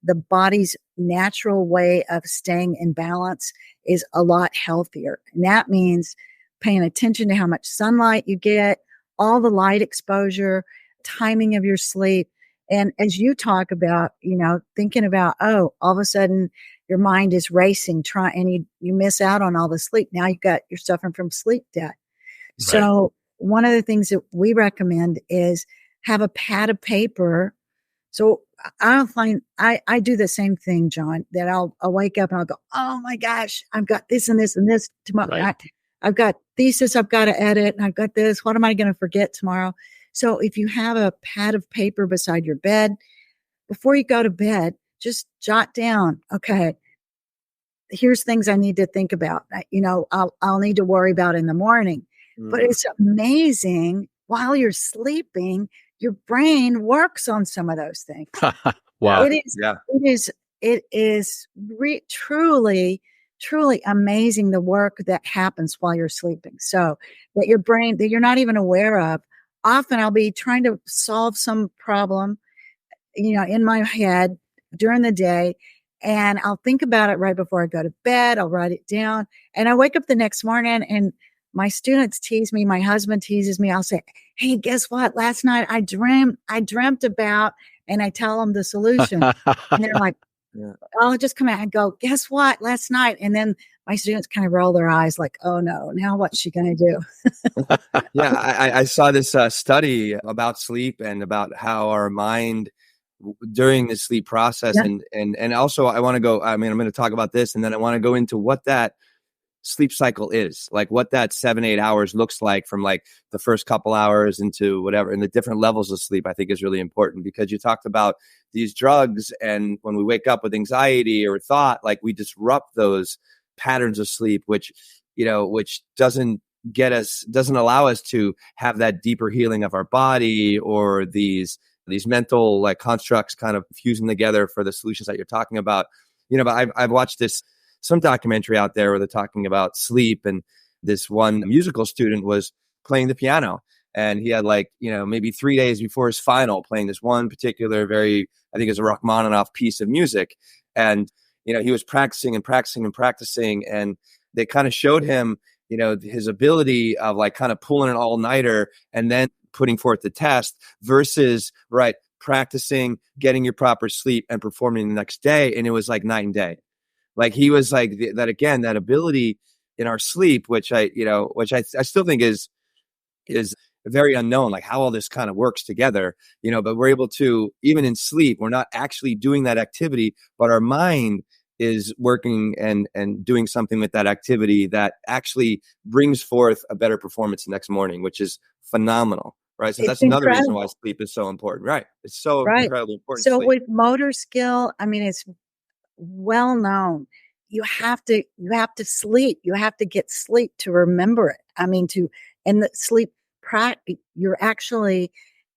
Speaker 3: the body's natural way of staying in balance is a lot healthier. And that means paying attention to how much sunlight you get, all the light exposure, timing of your sleep. And as you talk about, thinking about, all of a sudden your mind is racing, and you miss out on all the sleep. Now you're suffering from sleep debt. Right. So one of the things that we recommend is have a pad of paper. So I do the same thing, John, that I'll wake up and I'll go, oh my gosh, I've got this and this and this tomorrow. Right. I've got thesis I've got to edit, and I've got this. What am I going to forget tomorrow? So if you have a pad of paper beside your bed, before you go to bed, just jot down, okay, here's things I need to think about. I'll need to worry about in the morning. Mm-hmm. But it's amazing, while you're sleeping, your brain works on some of those things.
Speaker 2: Wow.
Speaker 3: It is truly, truly amazing, the work that happens while you're sleeping. So that your brain that you're not even aware of. Often I'll be trying to solve some problem, in my head during the day, and I'll think about it right before I go to bed. I'll write it down, and I wake up the next morning and my students tease me. My husband teases me. I'll say, hey, guess what? Last night I dreamt about, and I tell them the solution. And they're like, I'll just come out and go, guess what? Last night. And then my students kind of roll their eyes like, oh no, now what's she going to do?
Speaker 1: Yeah, I saw this study about sleep and about how our mind during the sleep process,
Speaker 3: Yeah.
Speaker 1: and also I want to go. I mean, I'm going to talk about this, and then I want to go into what that sleep cycle is, like what that 7-8 hours looks like from like the first couple hours into whatever, and the different levels of sleep. I think is really important because you talked about these drugs, and when we wake up with anxiety or thought, like we disrupt those patterns of sleep, which which doesn't allow us to have that deeper healing of our body, or these mental like constructs kind of fusing together for the solutions that you're talking about. But I've watched some documentary out there where they're talking about sleep, and this one musical student was playing the piano, and he had like maybe 3 days before his final playing this one particular I think it's a Rachmaninoff piece of music, and he was practicing and practicing and practicing, and they kind of showed him his ability of like kind of pulling an all-nighter and then putting forth the test versus practicing, getting your proper sleep and performing the next day, and it was like night and day. Like he was like that again, that ability in our sleep, which I still think is very unknown, like how all this kind of works together, but we're able to, even in sleep, we're not actually doing that activity, but our mind is working and doing something with that activity that actually brings forth a better performance the next morning, which is phenomenal. Right. So
Speaker 3: It's
Speaker 1: that's another reason why
Speaker 3: incredible.
Speaker 1: sleep is so important. Right. It's so
Speaker 3: Right.
Speaker 1: incredibly important,
Speaker 3: So
Speaker 1: sleep.
Speaker 3: with motor skill, I mean, it's well known. You have to sleep. You have to get sleep to remember it. I mean, and the sleep you're actually,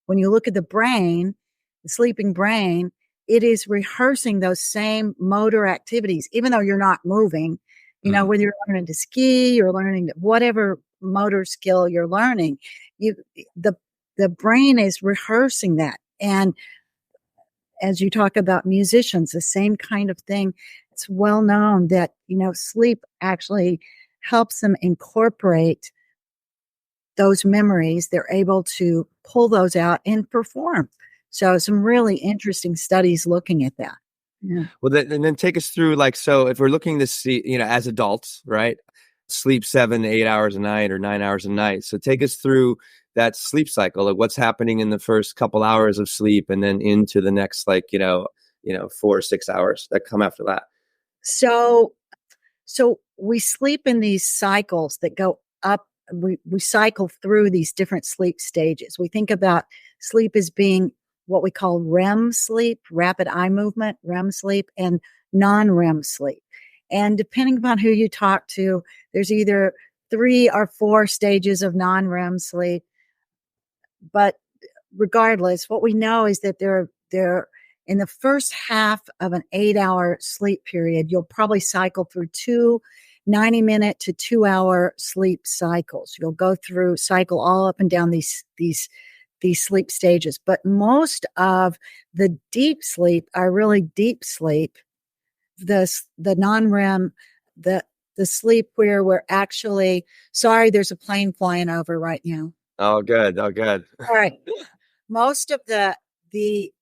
Speaker 3: when you look at the brain, the sleeping brain, it is rehearsing those same motor activities, even though you're not moving, whether you're learning to ski or learning whatever motor skill you're learning, you, the, the brain is rehearsing that. And as you talk about musicians, the same kind of thing. It's well known that, sleep actually helps them incorporate those memories. They're able to pull those out and perform. So some really interesting studies looking at that. Yeah.
Speaker 1: Well, and then take us through, like, so if we're looking to see, as adults, right, sleep 7 to 8 hours a night or 9 hours a night. So take us through that sleep cycle, like what's happening in the first couple hours of sleep, and then into the next, like, 4 or 6 hours that come after that.
Speaker 3: So we sleep in these cycles that go up. We cycle through these different sleep stages. We think about sleep as being what we call REM sleep, rapid eye movement, REM sleep, and non-REM sleep. And depending upon who you talk to, there's either 3 or 4 stages of non-REM sleep. But regardless, what we know is that they're in the first half of an 8-hour sleep period, you'll probably cycle through 2 90-minute to 2-hour sleep cycles. You'll go through cycle all up and down these sleep stages. But most of the deep sleep are really deep sleep. The non-REM, the sleep where we're actually, sorry, there's a plane flying over right now.
Speaker 1: Oh, good. Oh, good.
Speaker 3: All right. Most of that deep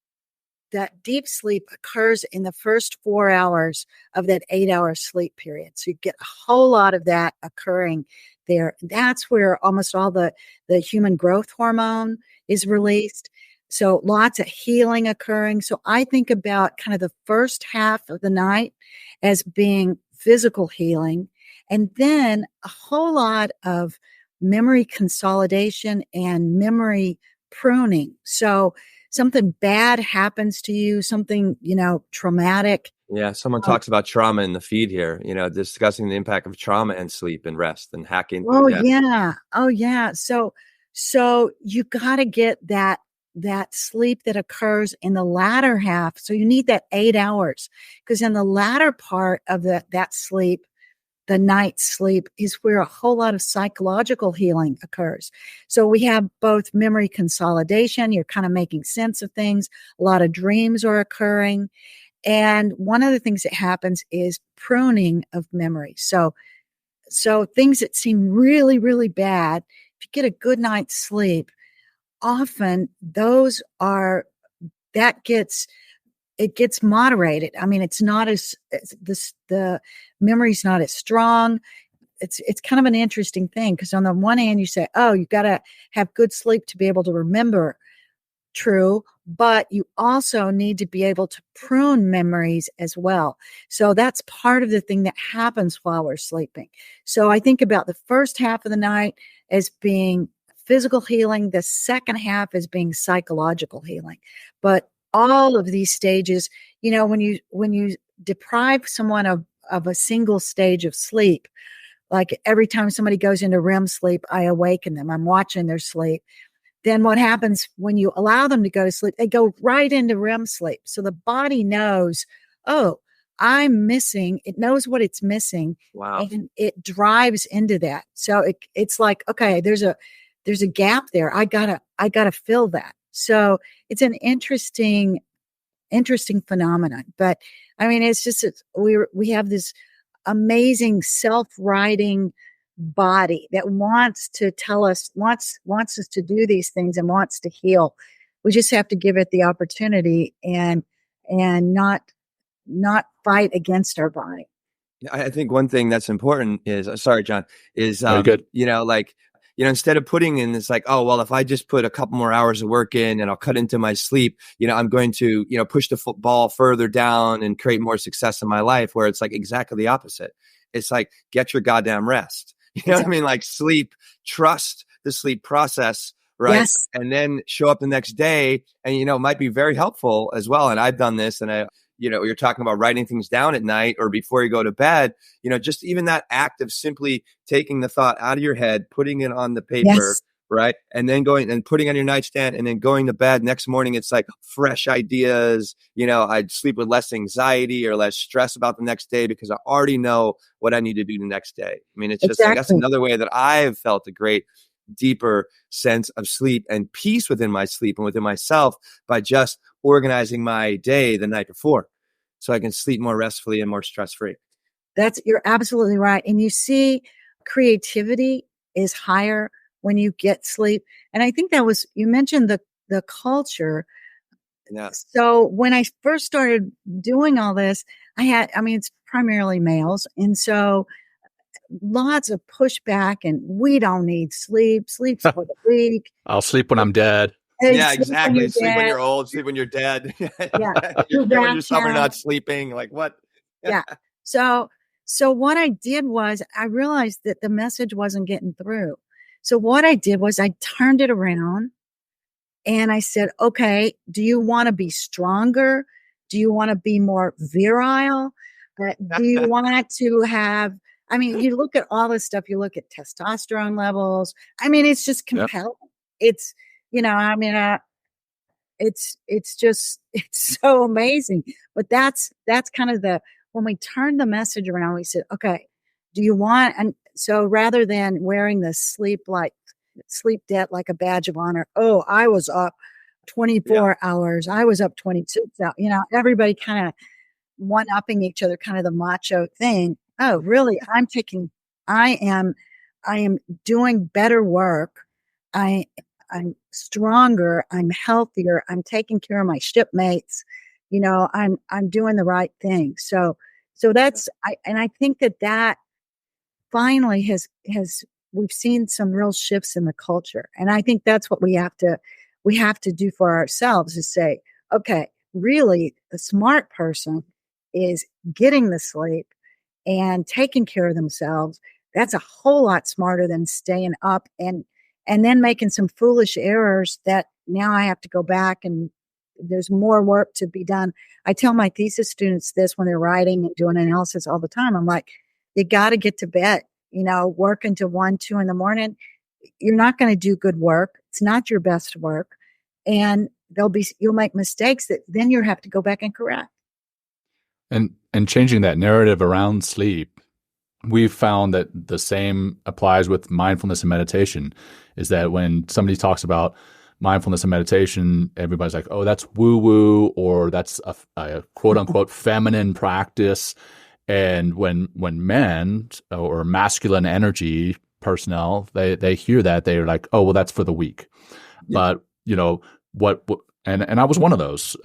Speaker 3: sleep occurs in the first 4 hours of that 8-hour sleep period. So you get a whole lot of that occurring there. That's where almost all the human growth hormone is released. So lots of healing occurring. So I think about kind of the first half of the night as being physical healing, and then a whole lot of memory consolidation and memory pruning. So something bad happens to you, something, traumatic.
Speaker 1: Yeah, someone talks about trauma in the feed here, discussing the impact of trauma and sleep and rest and hacking.
Speaker 3: Oh,
Speaker 1: Yeah.
Speaker 3: yeah. Oh, yeah. So you got to get that sleep that occurs in the latter half. So you need that 8 hours, because in the latter part of that sleep, the night sleep, is where a whole lot of psychological healing occurs. So we have both memory consolidation. You're kind of making sense of things. A lot of dreams are occurring. And one of the things that happens is pruning of memory. So things that seem really, really bad, if you get a good night's sleep, often that gets it gets moderated. I mean, it's not as the memory's not as strong. It's kind of an interesting thing, because on the one hand you say, oh, you got to have good sleep to be able to remember. True, but you also need to be able to prune memories as well. So that's part of the thing that happens while we're sleeping. So I think about the first half of the night as being physical healing, the second half as being psychological healing. But all of these stages, when you deprive someone of a single stage of sleep, like every time somebody goes into REM sleep, I awaken them. I'm watching their sleep. Then what happens when you allow them to go to sleep? They go right into REM sleep. So the body knows, oh, I'm missing. It knows what it's missing.
Speaker 1: Wow.
Speaker 3: And it drives into that. So it's like, okay, there's a gap there. I gotta fill that. So it's an interesting phenomenon. But I mean, it's just, we have this amazing self-writing body that wants to tell us, wants us to do these things and wants to heal. We just have to give it the opportunity and not fight against our body.
Speaker 1: I think one thing that's important is, sorry, John, is,
Speaker 2: good.
Speaker 1: Instead of putting in this like, oh, well, if I just put a couple more hours of work in and I'll cut into my sleep, I'm going to, push the football further down and create more success in my life, where it's like exactly the opposite. It's like, get your goddamn rest. You know what I mean? Like, sleep, trust the sleep process, right?
Speaker 3: Yes.
Speaker 1: And then show up the next day, and, it might be very helpful as well. And I've done this, and you're talking about writing things down at night or before you go to bed, just even that act of simply taking the thought out of your head, putting it on the paper,
Speaker 3: yes.
Speaker 1: right? And then going and putting on your nightstand and then going to bed. Next morning, it's like fresh ideas. I'd sleep with less anxiety or less stress about the next day because I already know what I need to do the next day. I mean, it's just like, that's another way that I've felt a great, deeper sense of sleep and peace within my sleep and within myself by just organizing my day the night before so I can sleep more restfully and more stress-free.
Speaker 3: You're absolutely right. And you see, creativity is higher when you get sleep. And I think you mentioned the culture.
Speaker 1: Yeah.
Speaker 3: So when I first started doing all this, it's primarily males. And so lots of pushback, and we don't need sleep. Sleep's for the weak.
Speaker 2: I'll sleep when I'm dead.
Speaker 1: Yeah, exactly. Sleep when you're old, sleep when you're dead.
Speaker 3: Yeah.
Speaker 1: You're killing yourself for not sleeping. Like, what?
Speaker 3: Yeah. So what I did was I realized that the message wasn't getting through. So what I did was I turned it around and I said, okay, do you want to be stronger? Do you want to be more virile? Do you want to have, you look at all this stuff, you look at testosterone levels. It's just compelling. Yep. It's, it's so amazing. But that's kind of when we turned the message around, we said, okay, do you want, and so rather than wearing the sleep debt like a badge of honor, oh, I was up 24 hours, I was up 26 hours, everybody kind of one-upping each other, kind of the macho thing. Oh, really? I am doing better work. I'm stronger. I'm healthier. I'm taking care of my shipmates. I'm doing the right thing. So that's, I think that finally has, we've seen some real shifts in the culture. And I think that's what we have to do for ourselves, is say, okay, really the smart person is getting the sleep and taking care of themselves. That's a whole lot smarter than staying up and then making some foolish errors that now I have to go back and there's more work to be done. I tell my thesis students this when they're writing and doing analysis all the time. I'm like, you got to get to bed, work until 1, 2 in the morning. You're not going to do good work. It's not your best work. And you'll make mistakes that then you have to go back and correct.
Speaker 2: And changing that narrative around sleep, we've found that the same applies with mindfulness and meditation, is that when somebody talks about mindfulness and meditation, everybody's like, oh, that's woo-woo, or that's a quote-unquote feminine practice. And when men or masculine energy personnel, they hear that, they're like, oh, well, that's for the weak. Yeah. But, And I was one of those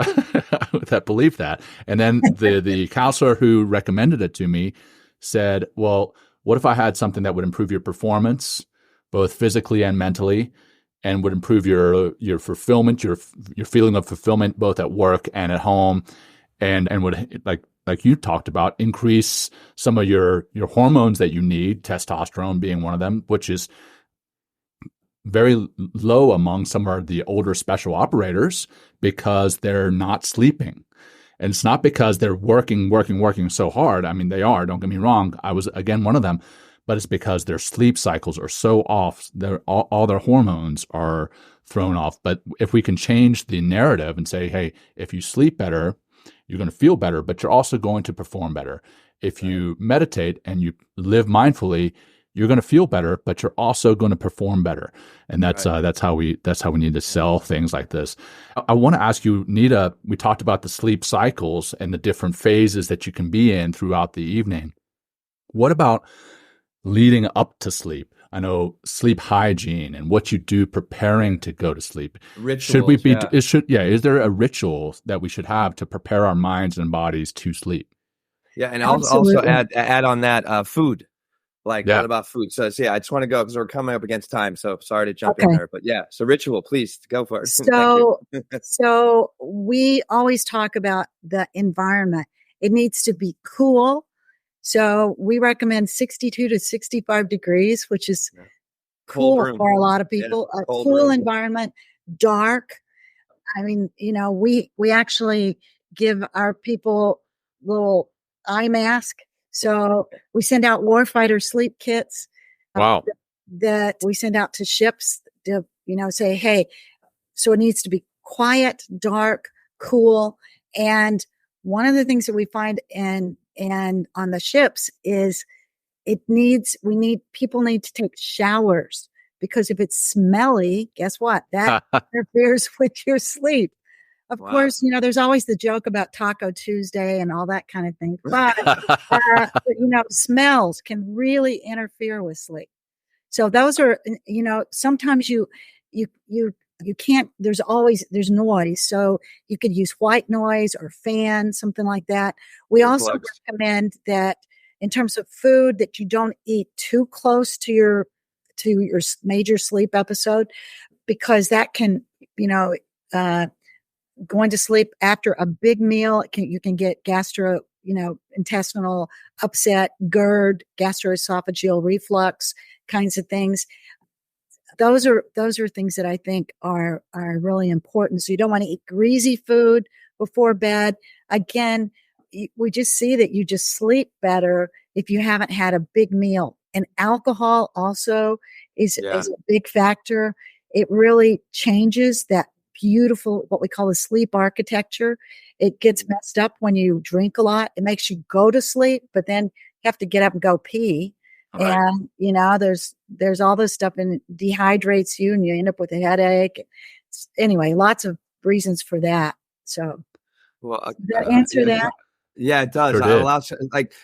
Speaker 2: that believed that. And then the counselor who recommended it to me said, well, what if I had something that would improve your performance, both physically and mentally, and would improve your fulfillment, your feeling of fulfillment, both at work and at home, and would, like you talked about, increase some of your hormones that you need, testosterone being one of them, which is very low among some of the older special operators because they're not sleeping. And it's not because they're working so hard. I mean, they are, don't get me wrong. I was, again, one of them. But it's because their sleep cycles are so off. All their hormones are thrown off. But if we can change the narrative and say, hey, if you sleep better, you're going to feel better, but you're also going to perform better. If you meditate and you live mindfully, you're going to feel better, but you're also going to perform better. And that's how we need to sell things like this. I want to ask you, Nita, we talked about the sleep cycles and the different phases that you can be in throughout the evening. What about leading up to sleep? I know sleep hygiene and what you do preparing to go to sleep.
Speaker 1: Rituals,
Speaker 2: should we be? Is there a ritual that we should have to prepare our minds and bodies to sleep?
Speaker 1: Yeah, and I'll also add on that food. What about food? So I just want to go because we're coming up against time. So sorry to jump in there, but so ritual, please go for it.
Speaker 3: So we always talk about the environment. It needs to be cool. So we recommend 62 to 65 degrees, which is cool for a lot of people. A cool environment, dark. I mean, we actually give our people little eye mask. So we send out warfighter sleep kits.
Speaker 2: Wow.
Speaker 3: That we send out to ships to, say, hey, so it needs to be quiet, dark, cool. And one of the things that we find and on the ships is people need to take showers, because if it's smelly, guess what? That interferes with your sleep. Of course, there's always the joke about Taco Tuesday and all that kind of thing. But, smells can really interfere with sleep. So those are, sometimes you can't, there's noise. So you could use white noise or fan, something like that. We also recommend that in terms of food, that you don't eat too close to your major sleep episode, because that can, going to sleep after a big meal, you can get intestinal upset, GERD, gastroesophageal reflux kinds of things. Those are things that I think are really important. So you don't want to eat greasy food before bed. Again, we just see that you just sleep better if you haven't had a big meal. And alcohol also is a big factor. It really changes that beautiful, what we call the sleep architecture. It gets messed up when you drink a lot. It makes you go to sleep, but then you have to get up and go pee. Right. And, there's all this stuff, and it dehydrates you and you end up with a headache. Anyway, lots of reasons for that. So does that answer that?
Speaker 1: Yeah, it does.
Speaker 2: Sure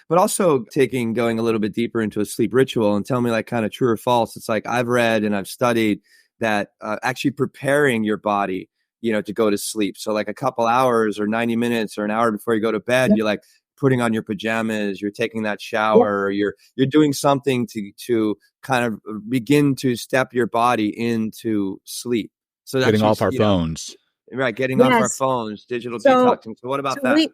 Speaker 1: but also going a little bit deeper into a sleep ritual and tell me kind of true or false. It's I've read and I've studied that actually preparing your body, to go to sleep. So a couple hours or 90 minutes or an hour before you go to bed, you're putting on your pajamas, you're taking that shower, or you're doing something to kind of begin to step your body into sleep. So that's
Speaker 2: getting off our phones.
Speaker 1: Right, getting off our phones, digital detoxing. So what about that?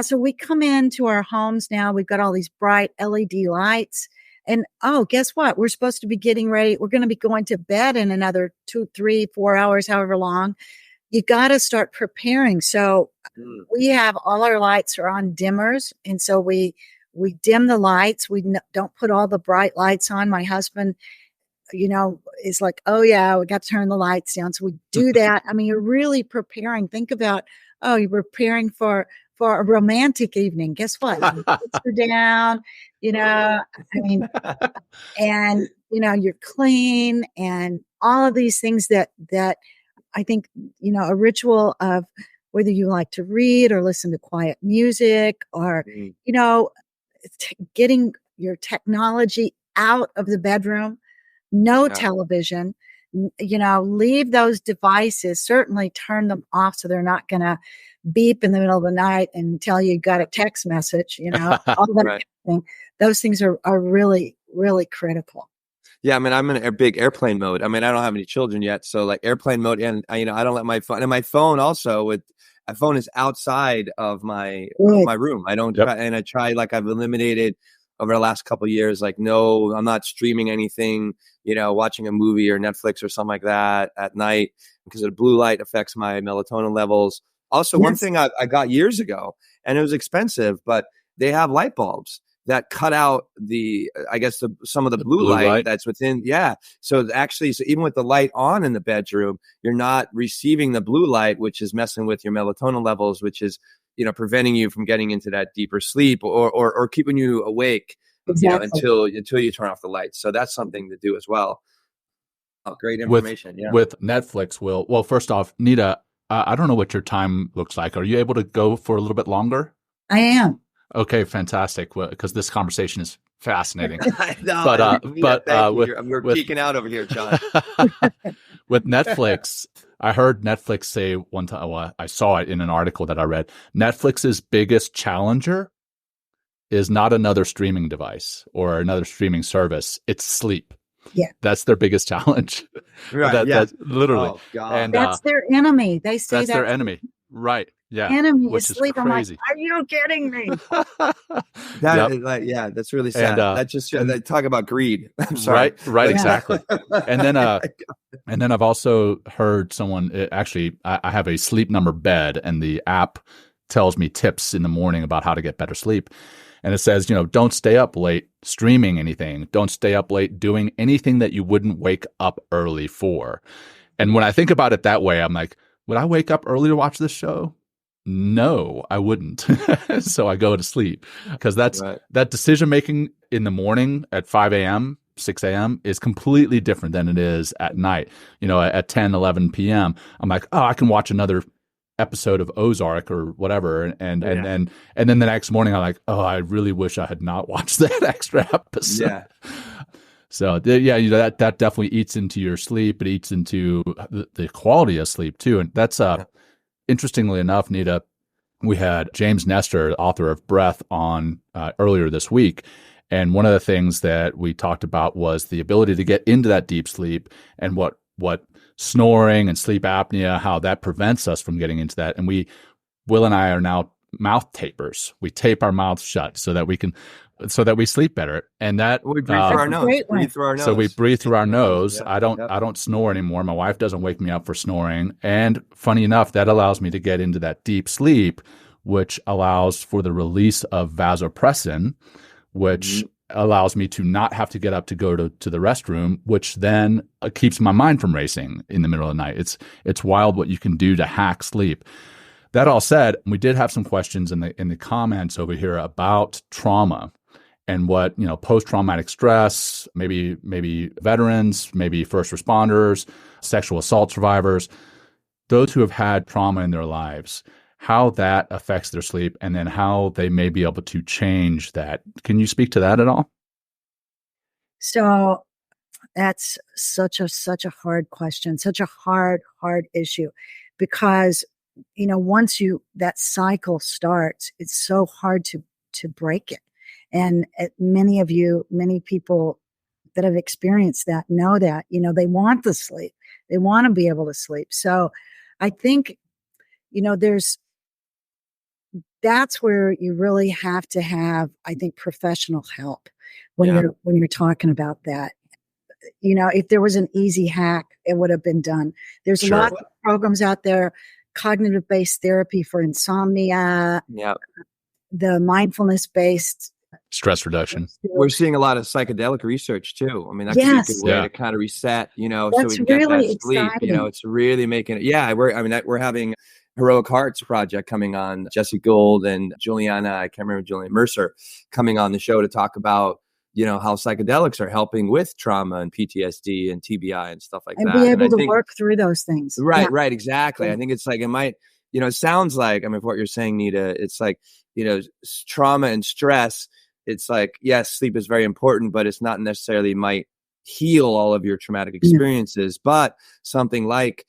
Speaker 3: So we come into our homes now. We've got all these bright LED lights. And guess what? We're supposed to be getting ready. We're going to be going to bed in another 2, 3, 4 hours, however long. You got to start preparing. So we have all our lights are on dimmers. And so we dim the lights. We don't put all the bright lights on. My husband, is like, oh yeah, we got to turn the lights down. So we do that. I mean, you're really preparing. Think about, you're preparing for a romantic evening. Guess what? The lights are down, and, you're clean, and all of these things that I think, a ritual of whether you like to read or listen to quiet music or, getting your technology out of the bedroom, no television, leave those devices, certainly turn them off so they're not going to beep in the middle of the night and tell you got a text message, all that
Speaker 1: Right.
Speaker 3: thing. Those things are really, really critical.
Speaker 1: Yeah, I mean, I'm in a big airplane mode. I mean, I don't have any children yet, so like airplane mode, and I don't let my phone. And my phone also my phone is outside of my room. I don't,
Speaker 2: Yep.
Speaker 1: and I try, like, I've eliminated over the last couple of years. Like, no, I'm not streaming anything. Watching a movie or Netflix or something like that at night, because the blue light affects my melatonin levels. Also, one thing I got years ago, and it was expensive, but they have light bulbs that cut out some of the blue light that's within. Yeah. So even with the light on in the bedroom, you're not receiving the blue light, which is messing with your melatonin levels, which is, preventing you from getting into that deeper sleep or keeping you awake,
Speaker 3: Exactly.
Speaker 1: until you turn off the lights. So that's something to do as well. Oh, great information.
Speaker 2: With Netflix, well, first off, Nita, I don't know what your time looks like. Are you able to go for a little bit longer?
Speaker 3: I am.
Speaker 2: Okay, fantastic. Because this conversation is fascinating.
Speaker 1: No, we're geeking out over here, John.
Speaker 2: With Netflix, I heard Netflix say one time. Well, I saw it in an article that I read. Netflix's biggest challenger is not another streaming device or another streaming service. It's sleep.
Speaker 3: Yeah,
Speaker 2: that's their biggest challenge.
Speaker 1: Right.
Speaker 2: That's literally.
Speaker 1: Oh, God.
Speaker 3: And that's their enemy. They say
Speaker 2: that's their enemy. Right. Yeah.
Speaker 3: Enemy
Speaker 2: which
Speaker 3: is sleep.
Speaker 2: Crazy.
Speaker 3: I'm like, are you kidding me?
Speaker 1: That's really sad. That just talk about greed. I'm sorry.
Speaker 2: Right. Exactly. And then I've also heard someone. Actually, I have a Sleep Number bed, and the app tells me tips in the morning about how to get better sleep. And it says, don't stay up late streaming anything. Don't stay up late doing anything that you wouldn't wake up early for. And when I think about it that way, I'm like, would I wake up early to watch this show? No, I wouldn't. So I go to sleep, because that decision making in the morning at 5 a.m., 6 a.m. is completely different than it is at night. At 10, 11 p.m., I'm like, I can watch another episode of Ozark or whatever, and then the next morning I'm like, I really wish I had not watched that extra episode.
Speaker 1: Yeah.
Speaker 2: So that definitely eats into your sleep. It eats into the quality of sleep too, and that's interestingly enough, Nita, we had James Nestor, author of Breath, on earlier this week. And one of the things that we talked about was the ability to get into that deep sleep, and what snoring and sleep apnea, how that prevents us from getting into that. And Will and I are now mouth tapers. We tape our mouths shut so that we sleep better. And that
Speaker 1: we breathe through our nose.
Speaker 2: So we breathe through our nose.
Speaker 1: Yeah.
Speaker 2: I don't snore anymore. My wife doesn't wake me up for snoring. And funny enough, that allows me to get into that deep sleep, which allows for the release of vasopressin, which allows me to not have to get up to go to the restroom, which then keeps my mind from racing in the middle of the night. It's wild what you can do to hack sleep. That all said, we did have some questions in the comments over here about trauma and what, post-traumatic stress, maybe veterans, maybe first responders, sexual assault survivors, those who have had trauma in their lives, how that affects their sleep, and then how they may be able to change that. Can you speak to that at all?
Speaker 3: So that's such a hard question, such a hard issue, because, once that cycle starts, it's so hard to break it. And many people that have experienced that know that, they want the sleep, they want to be able to sleep. So I think, that's where you really have to have, I think, professional help when you're talking about that. If there was an easy hack, it would have been done. There's a lot of programs out there, cognitive-based therapy for insomnia, the mindfulness-based
Speaker 2: stress reduction.
Speaker 1: We're seeing a lot of psychedelic research too. I mean, that could be a good way to kind of reset, so we can get that sleep.
Speaker 3: Exciting.
Speaker 1: It's really making it. Yeah, we're having Heroic Hearts project coming on, Jesse Gould and Juliana Mercer coming on the show to talk about, how psychedelics are helping with trauma and PTSD and TBI and stuff like that.
Speaker 3: And be able to work through those things.
Speaker 1: Right, exactly. I think it's like, it might, it sounds like, what you're saying, Nita, it's like, trauma and stress, it's like, yes, sleep is very important, but it's not necessarily might heal all of your traumatic experiences, but something like,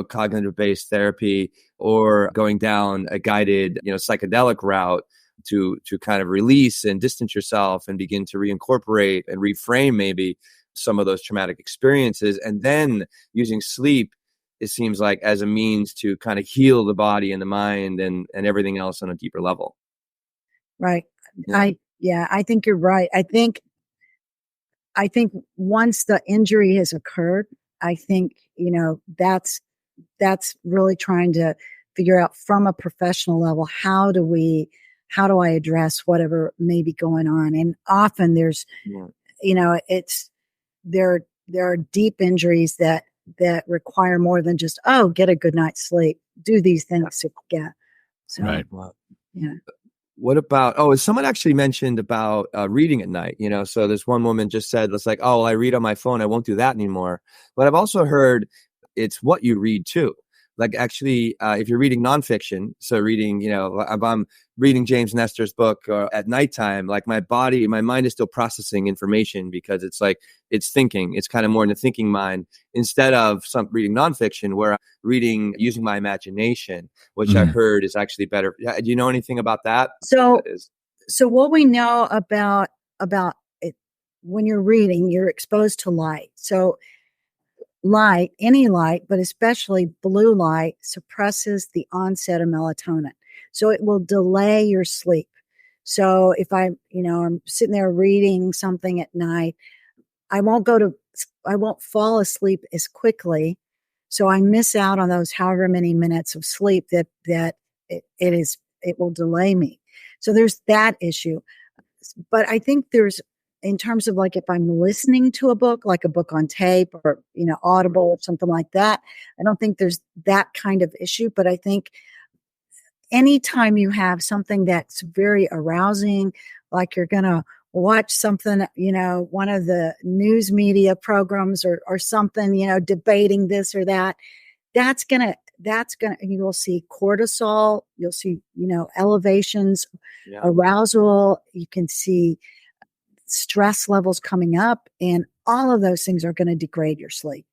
Speaker 1: cognitive based therapy or going down a guided, psychedelic route to kind of release and distance yourself and begin to reincorporate and reframe maybe some of those traumatic experiences, and then using sleep, it seems like, as a means to kind of heal the body and the mind and everything else on a deeper level.
Speaker 3: Right. I think you're right. I think once the injury has occurred, I think, that's really trying to figure out from a professional level, how do I address whatever may be going on? And often there's, there are deep injuries that require more than just, get a good night's sleep, do these things to get. So,
Speaker 2: right.
Speaker 3: Yeah.
Speaker 1: What about, someone actually mentioned about reading at night, so this one woman just said, it's like, I read on my phone, I won't do that anymore. But I've also heard it's what you read too. Like actually, if you're reading nonfiction, so reading, if I'm reading James Nestor's book at nighttime, like my mind is still processing information because it's like, it's thinking, it's kind of more in the thinking mind instead of reading nonfiction where I'm reading using my imagination, which I heard is actually better. Do you know anything about that?
Speaker 3: So what we know about it, when you're reading, you're exposed to light. So any light, but especially blue light, suppresses the onset of melatonin. So it will delay your sleep. So if I'm sitting there reading something at night, I won't fall asleep as quickly. So I miss out on those however many minutes of sleep that it will delay me. So there's that issue. But I think in terms of like if I'm listening to a book, like a book on tape or, Audible or something like that, I don't think there's that kind of issue. But I think anytime you have something that's very arousing, like you're going to watch something, one of the news media programs or something, debating this or that, you will see cortisol, you'll see, elevations, arousal, you can see stress levels coming up, and all of those things are going to degrade your sleep.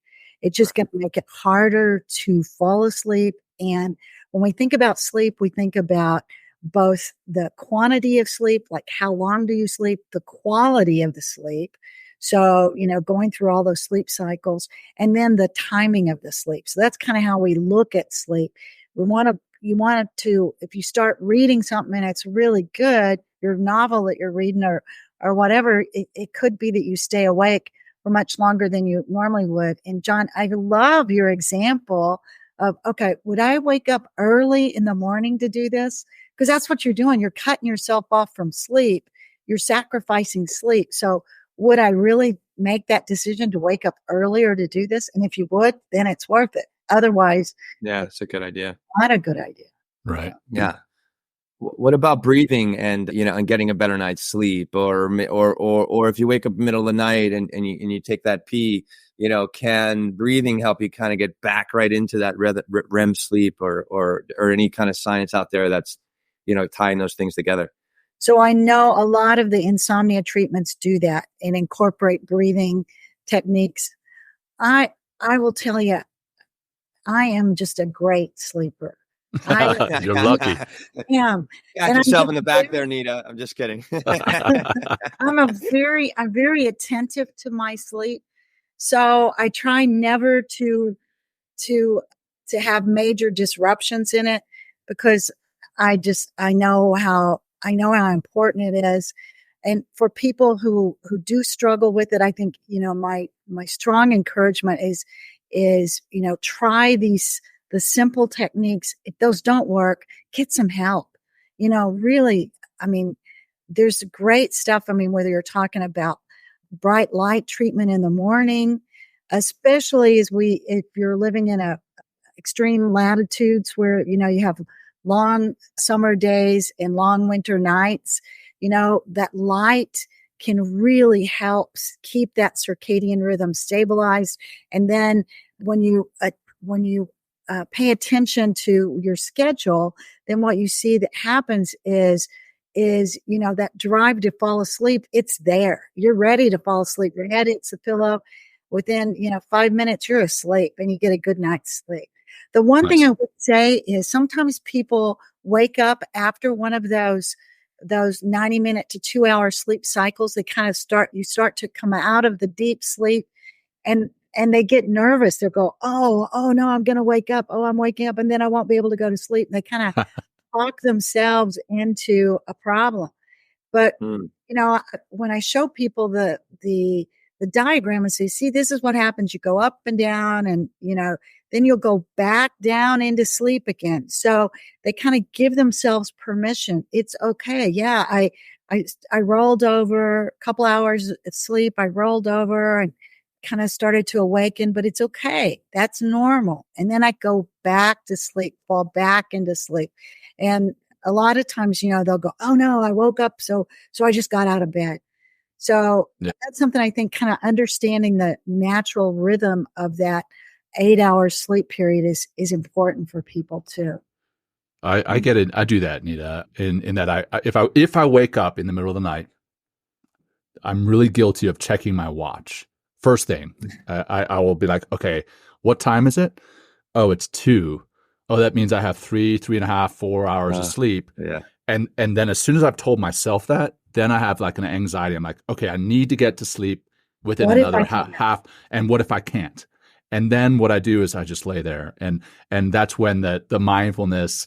Speaker 3: It's just going to make it harder to fall asleep. And when we think about sleep, we think about both the quantity of sleep, like how long do you sleep, the quality of the sleep. So, going through all those sleep cycles, and then the timing of the sleep. So that's kind of how we look at sleep. You want to, if you start reading something and it's really good, your novel that you're reading or whatever, it could be that you stay awake for much longer than you normally would. And John, I love your example of, okay, would I wake up early in the morning to do this? Because that's what you're doing. You're cutting yourself off from sleep. You're sacrificing sleep. So would I really make that decision to wake up earlier to do this? And if you would, then it's worth it. Otherwise,
Speaker 1: it's a good idea.
Speaker 3: Not a good idea.
Speaker 2: Right.
Speaker 1: Yeah. What about breathing and and getting a better night's sleep, or if you wake up middle of the night and you take that pee, can breathing help you kind of get back right into that REM sleep, or any kind of science out there that's tying those things together?
Speaker 3: So I know a lot of the insomnia treatments do that and incorporate breathing techniques. I will tell you, I am just a great sleeper.
Speaker 2: You're lucky.
Speaker 3: Yeah.
Speaker 1: Got yourself in the back there, Nita. I'm just kidding.
Speaker 3: I'm very attentive to my sleep. So I try never to have major disruptions in it, because I know how important it is. And for people who do struggle with it, I think, my strong encouragement is, try the simple techniques. If those don't work, get some help. Really, there's great stuff. Whether you're talking about bright light treatment in the morning, especially if you're living in extreme latitudes where, you have long summer days and long winter nights, that light can really help keep that circadian rhythm stabilized. And then when you pay attention to your schedule, then what you see that happens is is, that drive to fall asleep. It's there. You're ready to fall asleep. Your head hits the pillow. Within, 5 minutes, you're asleep and you get a good night's sleep. The one thing I would say is sometimes people wake up after one of those 90-minute to 2-hour sleep cycles. They kind of you start to come out of the deep sleep and they get nervous. They'll go, oh no, I'm going to wake up. Oh, I'm waking up and then I won't be able to go to sleep. And they kind of talk themselves into a problem. But, when I show people the diagram and say, see, this is what happens. You go up and down and, then you'll go back down into sleep again. So they kind of give themselves permission. It's okay. Yeah. I rolled over a couple hours of sleep. I rolled over and kind of started to awaken, but it's okay. That's normal. And then I go back to sleep, fall back into sleep. And a lot of times, they'll go, oh no, I woke up. So I just got out of bed. So that's something I think kind of understanding the natural rhythm of that 8-hour sleep period is important for people too.
Speaker 2: I get it. I do that, Nita, in that if I wake up in the middle of the night, I'm really guilty of checking my watch. First thing, I will be like, okay, what time is it? Oh, it's 2. Oh, that means I have 3.5, 4 hours of sleep.
Speaker 1: Yeah.
Speaker 2: And then as soon as I've told myself that, then I have like an anxiety. I'm like, okay, I need to get to sleep within another half. And what if I can't? And then what I do is I just lay there. And that's when the mindfulness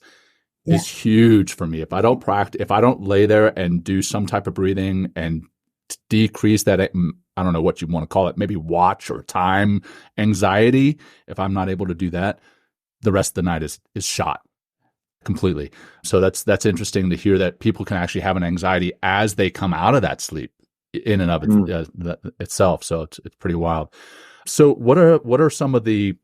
Speaker 2: is huge for me. If I don't lay there and do some type of breathing and decrease that, I don't know what you want to call it, maybe watch or time anxiety. If I'm not able to do that, the rest of the night is shot completely. So that's interesting to hear that people can actually have an anxiety as they come out of that sleep in and of itself. So it's pretty wild. So what are some of the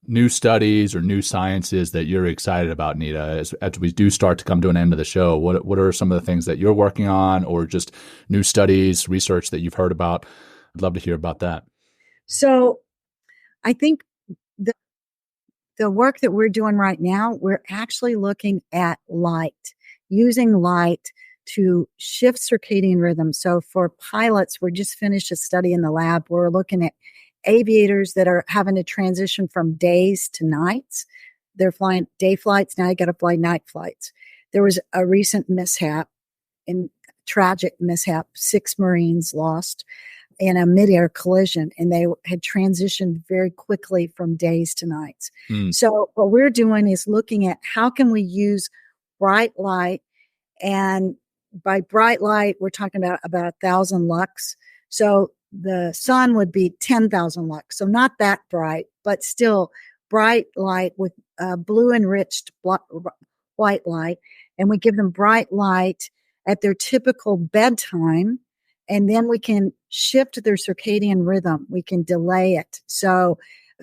Speaker 2: new studies or new sciences that you're excited about, Nita, as we do start to come to an end of the show? What are some of the things that you're working on, or just new studies, research that you've heard about? I'd love to hear about that.
Speaker 3: So I think the work that we're doing right now, we're actually looking at light, using light to shift circadian rhythm. So for pilots, we just finished a study in the lab. We're looking at aviators that are having to transition from days to nights. They're flying day flights. Now you got to fly night flights. There was a recent tragic mishap. 6 Marines lost in a midair collision, and they had transitioned very quickly from days to nights. So what we're doing is looking at how can we use bright light, and by bright light, we're talking about 1,000 lux. So the sun would be 10,000 lux. So not that bright, but still bright light with blue enriched white light. And we give them bright light at their typical bedtime. And then we can shift their circadian rhythm. We can delay it so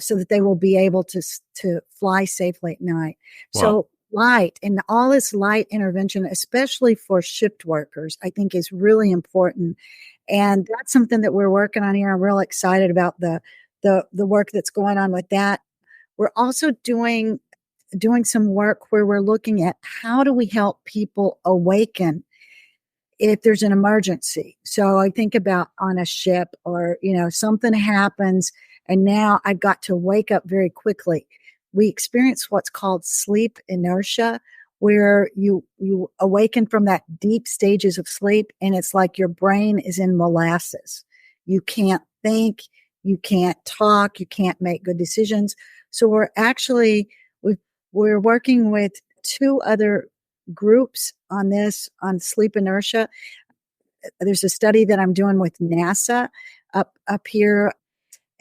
Speaker 3: that they will be able to fly safely at night. Wow. So light and all this light intervention, especially for shift workers, I think is really important. And that's something that we're working on here. I'm real excited about the work that's going on with that. We're also doing some work where we're looking at how do we help people awaken if there's an emergency. So I think about on a ship or, something happens and now I've got to wake up very quickly. We experience what's called sleep inertia, where you awaken from that deep stages of sleep and it's like your brain is in molasses. You can't think, you can't talk, you can't make good decisions. So we're working with 2 other groups on sleep inertia. There's a study that I'm doing with NASA up here,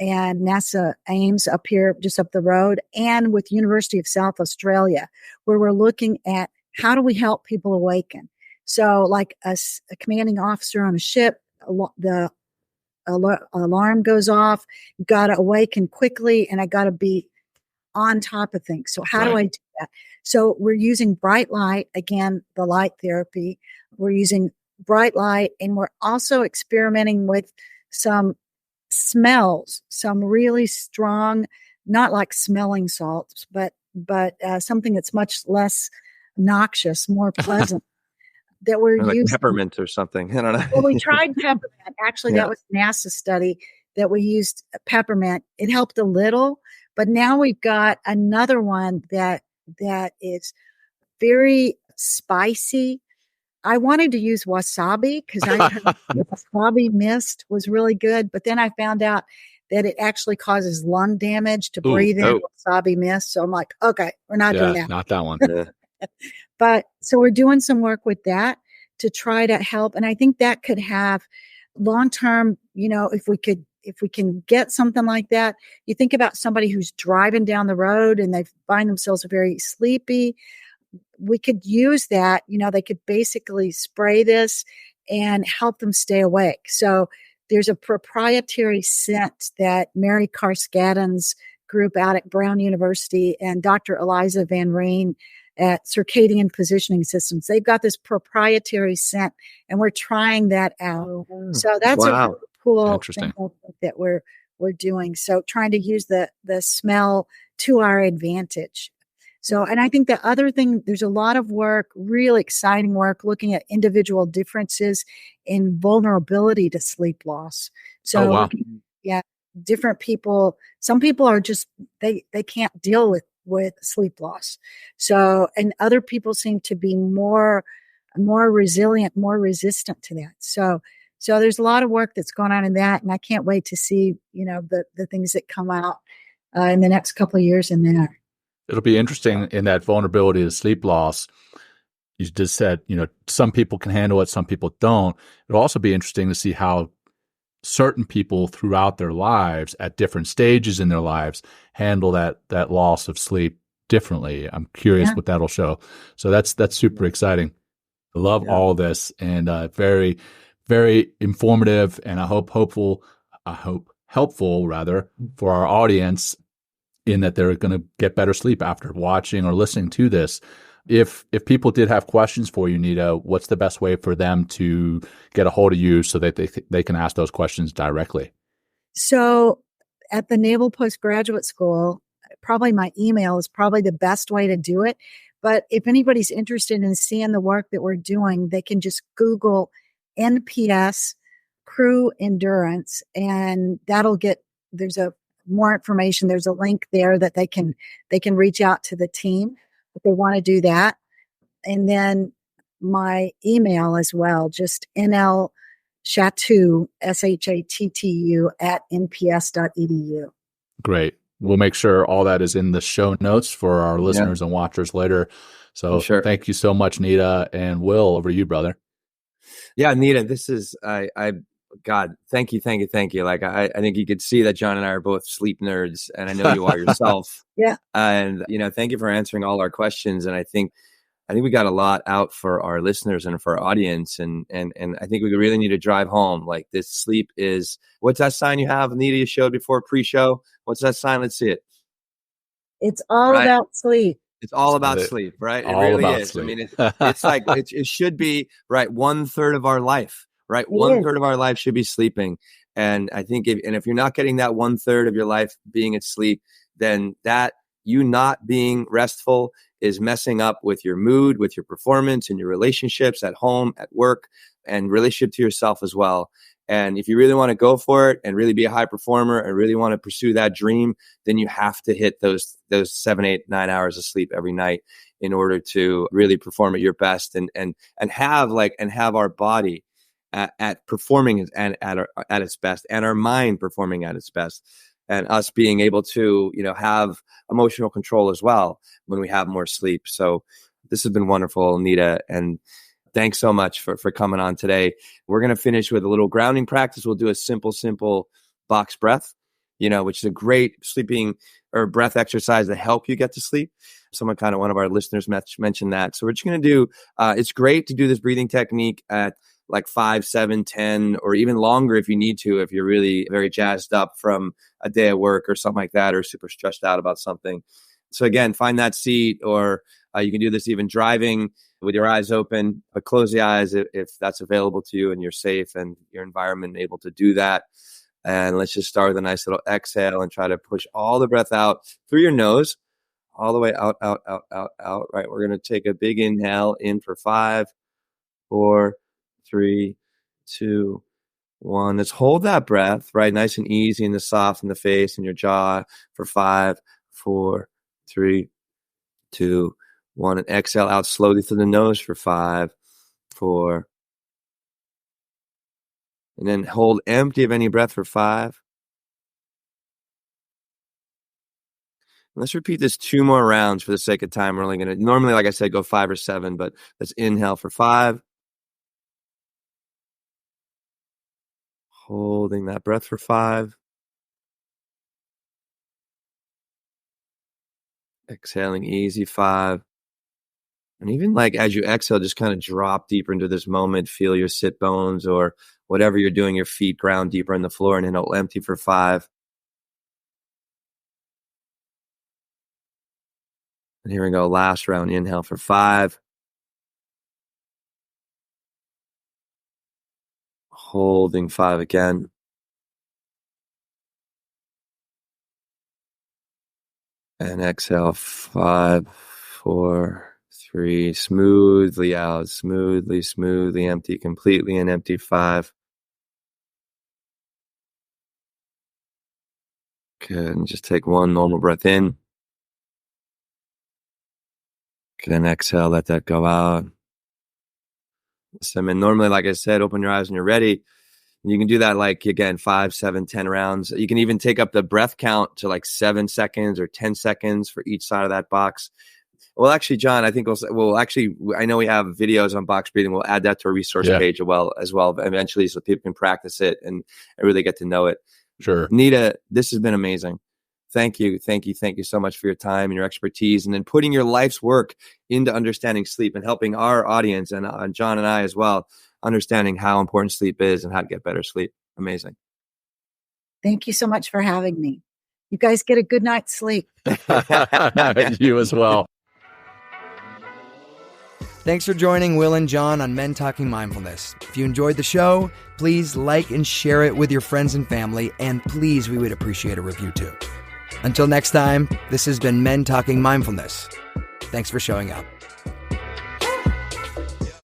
Speaker 3: and NASA Ames up here just up the road, and with University of South Australia, where we're looking at how do we help people awaken. So like a commanding officer on a ship, the alarm goes off, you got to awaken quickly, and I got to be on top of things. So how do I do that? So we're using bright light, again, the light therapy. We're using bright light, and we're also experimenting with some smells, some really strong, not like smelling salts, but something that's much less noxious, more pleasant. that we're
Speaker 1: Or like
Speaker 3: using.
Speaker 1: peppermint or something. I don't know.
Speaker 3: Well, we tried peppermint. Actually,
Speaker 1: Yeah.
Speaker 3: that was a NASA study that we used peppermint. It helped a little, but now we've got another one that is very spicy. I wanted to use wasabi because I heard wasabi mist was really good, but then I found out that it actually causes lung damage to breathe in wasabi mist. So I'm like, okay, we're not doing that.
Speaker 2: Not that one.
Speaker 1: Yeah.
Speaker 3: But so we're doing some work with that to try to help. And I think that could have long term, if we can get something like that. You think about somebody who's driving down the road and they find themselves very sleepy. We could use that, they could basically spray this and help them stay awake. So there's a proprietary scent that Mary Carskadden's group out at Brown University and Dr. Eliza Van Reen at Circadian Positioning Systems. They've got this proprietary scent, and we're trying that out. So that's a really cool thing that we're doing. So trying to use the smell to our advantage. So, and I think the other thing, there's a lot of work, really exciting work, looking at individual differences in vulnerability to sleep loss. So, different people, some people are just, they can't deal with sleep loss. So, and other people seem to be more resilient, more resistant to that. So there's a lot of work that's going on in that. And I can't wait to see, the things that come out in the next couple of years in there.
Speaker 2: It'll be interesting in that vulnerability to sleep loss. You just said, some people can handle it, some people don't. It'll also be interesting to see how certain people throughout their lives at different stages in their lives handle that loss of sleep differently. I'm curious what that'll show. So that's super exciting. I love all this and very, very informative, and I hope helpful rather for our audience, in that they're going to get better sleep after watching or listening to this. If people did have questions for you, Nita, what's the best way for them to get a hold of you so that they can ask those questions directly?
Speaker 3: So at the Naval Postgraduate School, probably my email is probably the best way to do it. But if anybody's interested in seeing the work that we're doing, they can just Google NPS crew endurance, and that'll get, there's more information. There's a link there that they can reach out to the team if they want to do that. And then my email as well, just nlshattu, SHATTU @nps.edu. Great.
Speaker 2: We'll make sure all that is in the show notes for our listeners and watchers later. So thank you so much, Nita, and Will, over to you, brother.
Speaker 1: Yeah, Nita, this is, God, thank you. Like, I think you could see that John and I are both sleep nerds, and I know you are yourself. And, thank you for answering all our questions. And I think we got a lot out for our listeners and for our audience. And I think we really need to drive home. Like, this sleep is, what's that sign you have, Nita, you showed before pre-show? What's that sign? Let's see it.
Speaker 3: It's all about sleep.
Speaker 1: It's all about sleep, right?
Speaker 2: It really is.
Speaker 1: Sleep. I mean, it's like, it should be, right, 1/3 of our life. Right. 1/3 of our life should be sleeping. And I think if you're not getting that 1/3 of your life being at sleep, then that you not being restful is messing up with your mood, with your performance and your relationships at home, at work, and relationship to yourself as well. And if you really want to go for it and really be a high performer and really want to pursue that dream, then you have to hit those 7, 8, 9 hours of sleep every night in order to really perform at your best and have our body at performing and at its best, and our mind performing at its best, and us being able to, have emotional control as well when we have more sleep. So this has been wonderful, Nita, and thanks so much for coming on today. We're going to finish with a little grounding practice. We'll do a simple box breath, which is a great sleeping or breath exercise to help you get to sleep. One of our listeners mentioned that. So we're just going to do, it's great to do this breathing technique at like 5, 7, 10, or even longer if you need to, if you're really very jazzed up from a day of work or something like that, or super stressed out about something. So again, find that seat, or you can do this even driving with your eyes open, but close the eyes if that's available to you and you're safe and your environment able to do that. And let's just start with a nice little exhale and try to push all the breath out through your nose, all the way out. Right. We're going to take a big inhale in for 5, 4, 3, 2, 1. Let's hold that breath, right? Nice and easy in the soft in the face and your jaw for 5, 4, 3, 2, 1. And exhale out slowly through the nose for 5, 4. And then hold empty of any breath for 5. Let's repeat this 2 more rounds for the sake of time. We're only going to, normally, like I said, go 5 or 7, but let's inhale for 5. Holding that breath for 5. Exhaling easy 5. And even like as you exhale, just kind of drop deeper into this moment. Feel your sit bones or whatever you're doing, your feet ground deeper in the floor, and inhale empty for 5. And here we go. Last round. Inhale for 5. Holding 5 again. And exhale 5, 4, 3. Smoothly out. Smoothly empty. Completely and empty 5. Good. And just take one normal breath in. Then exhale, let that go out. So, normally, like I said, open your eyes when you're ready. You can do that like, again, 5, 7, 10 rounds. You can even take up the breath count to like 7 seconds or 10 seconds for each side of that box. Well, actually, John, I think I know we have videos on box breathing. We'll add that to our resource page as well eventually so people can practice it and really get to know it.
Speaker 2: Sure.
Speaker 1: Nita, this has been amazing. Thank you so much for your time and your expertise, and then putting your life's work into understanding sleep and helping our audience and John and I as well, understanding how important sleep is and how to get better sleep. Amazing.
Speaker 3: Thank you so much for having me. You guys get a good night's sleep.
Speaker 2: You as well.
Speaker 4: Thanks for joining Will and John on Men Talking Mindfulness. If you enjoyed the show, please like and share it with your friends and family, and please, we would appreciate a review too. Until next time, this has been Men Talking Mindfulness. Thanks for showing up.